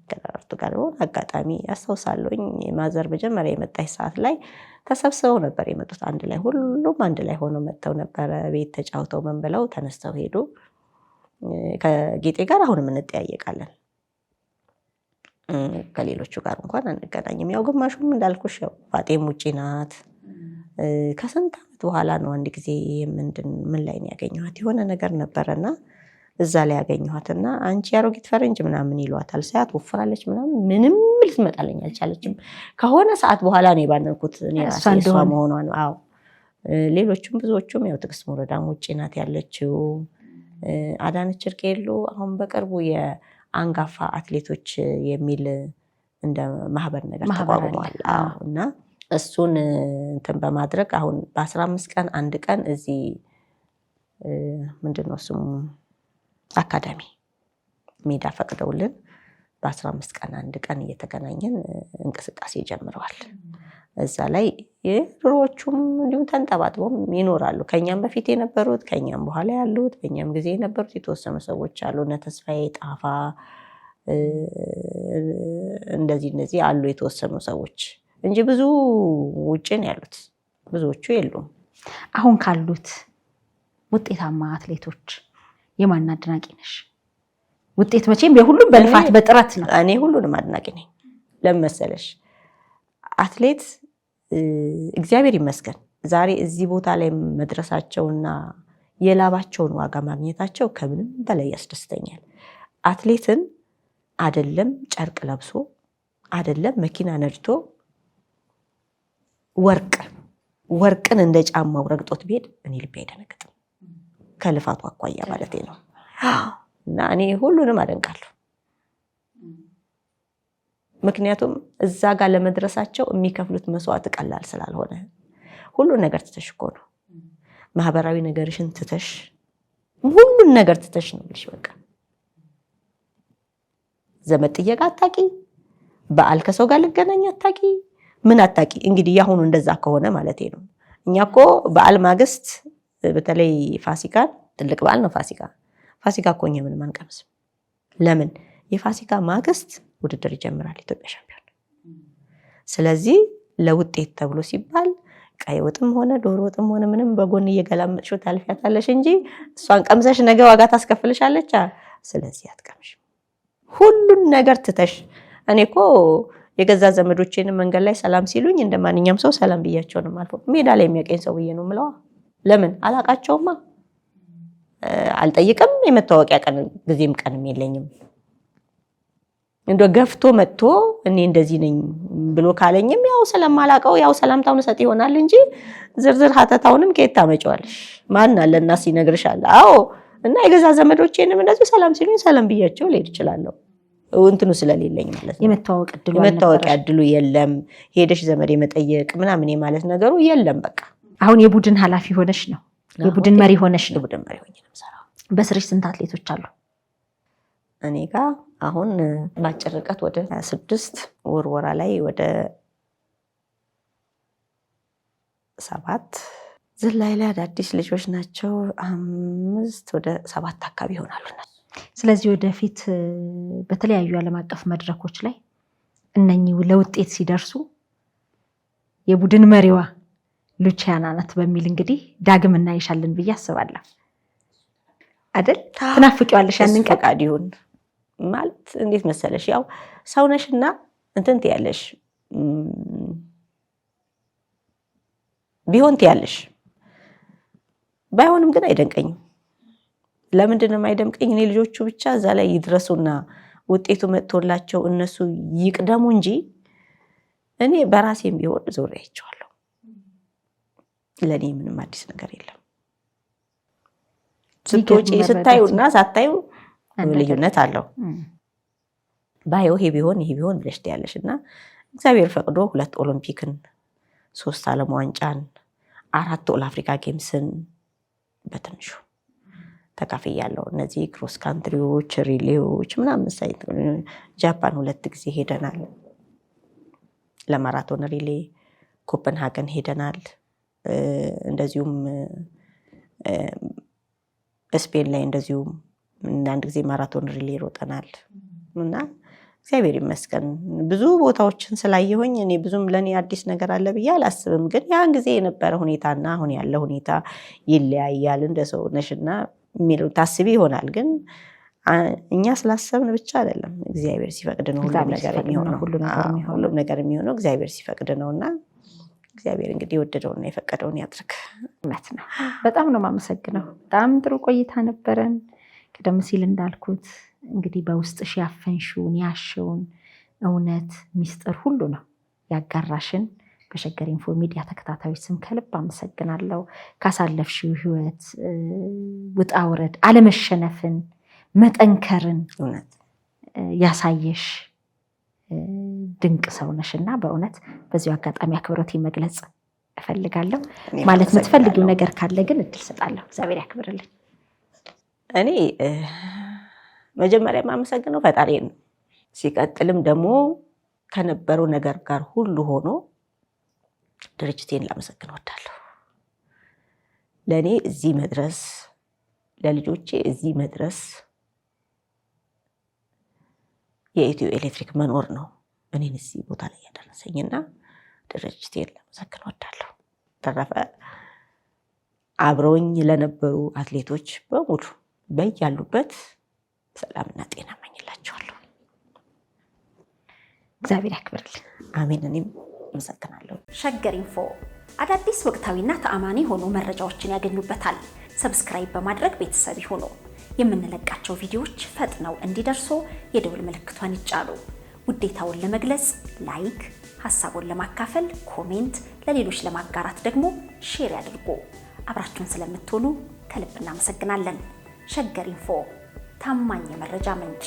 ከደራርቱ ጋር ነው አጋጣሚ ያስታውሳለሁኝ። ማዘር መጀመሪያ የመጣች ሰዓት ላይ ተሰብስበው ነበር የመጡት። አንድ ላይ ሁሉም አንድ ላይ ሆነው መጥተው ነበረ። ቤት ተጫውተው ምን ብለው ተነስተው ሄዱ። ከጌጤ ጋር አሁንም እንጠያየቃለን። ከሌሎቹ ጋር እንኳን አንገናኝም። ያው ግማሹም እንዳልኩሽ ያው ፋጤም ውጪ ናት። ከስንት ዓመት በኋላ ነው አንድ ጊዜ ምን ላይ ነው ያገኘኋት? የሆነ ነገር ነበረና እዛ ላይ ያገኘኋትና አንቺ ያሮጊት ፈረንጅ ምናምን ይሏታል። ሳያት ወፍራለች ምንም ልትመጣለኝ አልቻለችም። ከሆነ ሰዓት በኋላ ነው የባነንኩት እኔ ራሴ እሷ መሆኗን። አዎ ሌሎቹም ብዙዎቹም ያው ትግስት ሞረዳም ውጪ ናት ያለችው። አዳነች እርቄሎ አሁን በቅርቡ አንጋፋ አትሌቶች የሚል እንደ ማህበር ነገር ተቋቁሟል። እና እሱን እንትን በማድረግ አሁን በ15 ቀን 1 ቀን እዚህ ምንድነው ስሙ አካዳሚ ሜዳ ፈቅደውልን በ15 ቀን 1 ቀን እየተገናኘን እንቅስቃሴ ጀምረዋል። እዛ ላይ የድሮዎቹም እንዲሁም ተንጠባጥበውም ይኖራሉ። ከኛም በፊት የነበሩት ከኛም በኋላ ያሉት በእኛም ጊዜ የነበሩት የተወሰኑ ሰዎች አሉ። እነ ተስፋዬ ጣፋ እንደዚህ አሉ የተወሰኑ ሰዎች እንጂ ብዙ ውጭ ነው ያሉት፣ ብዙዎቹ የሉም። አሁን ካሉት ውጤታማ አትሌቶች የማን አድናቂ ነሽ? ውጤት መቼም የሁሉም በልፋት በጥረት ነው። እኔ ሁሉንም አድናቂ ነኝ። ለምን መሰለሽ? አትሌት እግዚአብሔር ይመስገን ዛሬ እዚህ ቦታ ላይ መድረሳቸውና የላባቸውን ዋጋ ማግኘታቸው ከምንም በላይ ያስደስተኛል። አትሌትን አይደለም ጨርቅ ለብሶ አይደለም መኪና ነድቶ ወርቅን እንደ ጫማው ረግጦት ቢሄድ እኔ ልቤ አይደነግጥም፣ ከልፋቱ አኳያ ማለቴ ነው። እና እኔ ሁሉንም አደንቃለሁ። ምክንያቱም እዛ ጋር ለመድረሳቸው የሚከፍሉት መስዋዕት ቀላል ስላልሆነ ሁሉን ነገር ትተሽ እኮ ነው። ማህበራዊ ነገርሽን ትተሽ ሁሉን ነገር ትተሽ ነው ልሽ በቃ ዘመድ ጥየቃ አታቂ፣ በዓል ከሰው ጋር ልገናኝ አታቂ፣ ምን አታቂ። እንግዲህ ያሁኑ እንደዛ ከሆነ ማለቴ ነው። እኛ እኮ በዓል ማግስት በተለይ ፋሲካን ትልቅ በዓል ነው ፋሲካ እኮ እኛ ምንም አንቀምስም። ለምን? የፋሲካ ማግስት ውድድር ይጀምራል ኢትዮጵያ ሻምፒዮን። ስለዚህ ለውጤት ተብሎ ሲባል ቀይ ወጥም ሆነ ዶሮ ወጥም ሆነ ምንም በጎን እየገላመጥሽው ታልፊያታለሽ እንጂ እሷን ቀምሰሽ ነገ ዋጋ ታስከፍልሻለች። ስለዚህ አትቀምሽ ሁሉን ነገር ትተሽ። እኔ እኮ የገዛ ዘመዶቼን መንገድ ላይ ሰላም ሲሉኝ እንደማንኛውም ሰው ሰላም ብያቸው ነው አልፎ ሜዳ ላይ የሚያቀኝ ሰው ብዬ ነው የምለው። ለምን? አላቃቸውማ፣ አልጠይቅም። የመታወቂያ ቀን ጊዜም ቀንም የለኝም። እንዶ ገፍቶ መጥቶ እኔ እንደዚህ ነኝ ብሎ ካለኝም ያው ስለማላቀው ያው ሰላምታውን ሰጥ ይሆናል እንጂ ዝርዝር ሀተታውንም ከየት ታመጪዋለሽ? ማን አለና ሲነግርሻል? አዎ። እና የገዛ ዘመዶቼንም እንደዚህ ሰላም ሲሉኝ ሰላም ብያቸው ልሄድ እችላለሁ። እንትኑ ስለሌለኝ ማለት ነው። የመታወቂያ እድሉ የለም። ሄደሽ ዘመድ የመጠየቅ ምናምን ማለት ነገሩ የለም። በቃ አሁን የቡድን ኃላፊ ሆነሽ ነው? የቡድን መሪ ሆነሽ ነው? የቡድን መሪ ሆኜ ነው የምሰራው። በስርሽ ስንት አትሌቶች አሉ? እኔ ጋር አሁን ባጭር ርቀት ወደ 6 ወርወራ ላይ ወደ 7 ዝላይ ላይ አዳዲስ ልጆች ናቸው 5 ወደ 7 አካባቢ ይሆናሉ። ስለዚህ ወደፊት በተለያዩ ዓለም አቀፍ መድረኮች ላይ እነኚህ ለውጤት ሲደርሱ የቡድን መሪዋ ሉቺያና ናት በሚል እንግዲህ ዳግም እናይሻለን ብዬ አስባለሁ። አይደል? ትናፍቂዋለሽ ያንን ፈቃድ ይሁን ማለት እንዴት መሰለሽ፣ ያው ሰውነሽና እንትን ትያለሽ ቢሆን ትያለሽ፣ ባይሆንም ግን አይደንቀኝም። ለምንድን ነው የማይደንቀኝ? እኔ ልጆቹ ብቻ እዛ ላይ ይድረሱና ውጤቱ መጥቶላቸው እነሱ ይቅደሙ እንጂ እኔ በራሴም ቢሆን ዞር አይቼዋለሁ። ለኔ ምንም አዲስ ነገር የለም። ስትወጪ ስታዩና ሳታዩ ልዩነት አለው። ባየው ይሄ ቢሆን ብለሽ ትያለሽ። እና እግዚአብሔር ፈቅዶ 2 ኦሎምፒክን 3 ዓለም ዋንጫን 4 ኦል አፍሪካ ጌምስን በትንሹ ተካፍያለሁ። እነዚህ ክሮስ ካንትሪዎች፣ ሪሌዎች ምናምን ሳይት ጃፓን 2 ጊዜ ሄደናል። ለማራቶን ሪሌ ኮፐንሃገን ሄደናል። እንደዚሁም ስፔን ላይ እንደዚሁም አንድ ጊዜ ማራቶን ሪሌ ሮጠናል። እና እግዚአብሔር ይመስገን ብዙ ቦታዎችን ስላየሁኝ እኔ ብዙም ለኔ አዲስ ነገር አለ ብዬ አላስብም። ግን ያን ጊዜ የነበረ ሁኔታና አሁን ያለ ሁኔታ ይለያያል። እንደ ሰው ነሽና የሚለው ታስቢ ይሆናል። ግን እኛ ስላሰብን ብቻ አይደለም፣ እግዚአብሔር ሲፈቅድ ነው ሁሉም ነገር የሚሆነው። ሁሉም ነገር የሚሆነው እግዚአብሔር ሲፈቅድ ነውና እግዚአብሔር እንግዲህ የወደደውና የፈቀደውን ያድርግ። እውነት ነው። በጣም ነው የማመሰግነው። በጣም ጥሩ ቆይታ ነበረን። ቀደም ሲል እንዳልኩት እንግዲህ በውስጥሽ ያፈንሽውን ያሽውን እውነት ሚስጥር ሁሉ ነው ያጋራሽን። በሸገር ኢንፎ ሚዲያ ተከታታዮች ስም ከልብ አመሰግናለሁ። ካሳለፍሽው ህይወት ውጣ ውረድ፣ አለመሸነፍን፣ መጠንከርን እውነት ያሳየሽ ድንቅ ሰው ነሽና በእውነት በዚሁ አጋጣሚ አክብሮት መግለጽ እፈልጋለሁ። ማለት የምትፈልጊው ነገር ካለ ግን እድል ሰጣለሁ። እግዚአብሔር ያክብርልኝ። እኔ መጀመሪያ የማመሰግነው ፈጣሪን ነው። ሲቀጥልም ደግሞ ከነበረው ነገር ጋር ሁሉ ሆኖ ድርጅቴን ላመሰግን እወዳለሁ። ለእኔ እዚህ መድረስ፣ ለልጆቼ እዚህ መድረስ የኢትዮ ኤሌክትሪክ መኖር ነው እኔን እዚህ ቦታ ላይ ያደረሰኝና ድርጅቴን ለመሰከን ወዳለሁ። ተረፈ አብረውኝ ለነበሩ አትሌቶች በሙሉ በያሉበት ሰላምና ጤና እመኝላቸዋለሁ። እግዚአብሔር ያክብርልኝ። አሜን። እኔም አመሰግናለሁ። ሸገር ኢንፎ አዳዲስ ወቅታዊና ተአማኒ የሆኑ መረጃዎችን ያገኙበታል። ሰብስክራይብ በማድረግ ቤተሰብ ይሁኑ። የምንለቃቸው ቪዲዮዎች ፈጥነው እንዲደርሱ የደውል ምልክቷን ይጫኑ። ውዴታውን ለመግለጽ ላይክ፣ ሀሳቡን ለማካፈል ኮሜንት፣ ለሌሎች ለማጋራት ደግሞ ሼር ያድርጉ። አብራችሁን ስለምትሆኑ ከልብ እናመሰግናለን። ሸገር ኢንፎ ታማኝ የመረጃ ምንጭ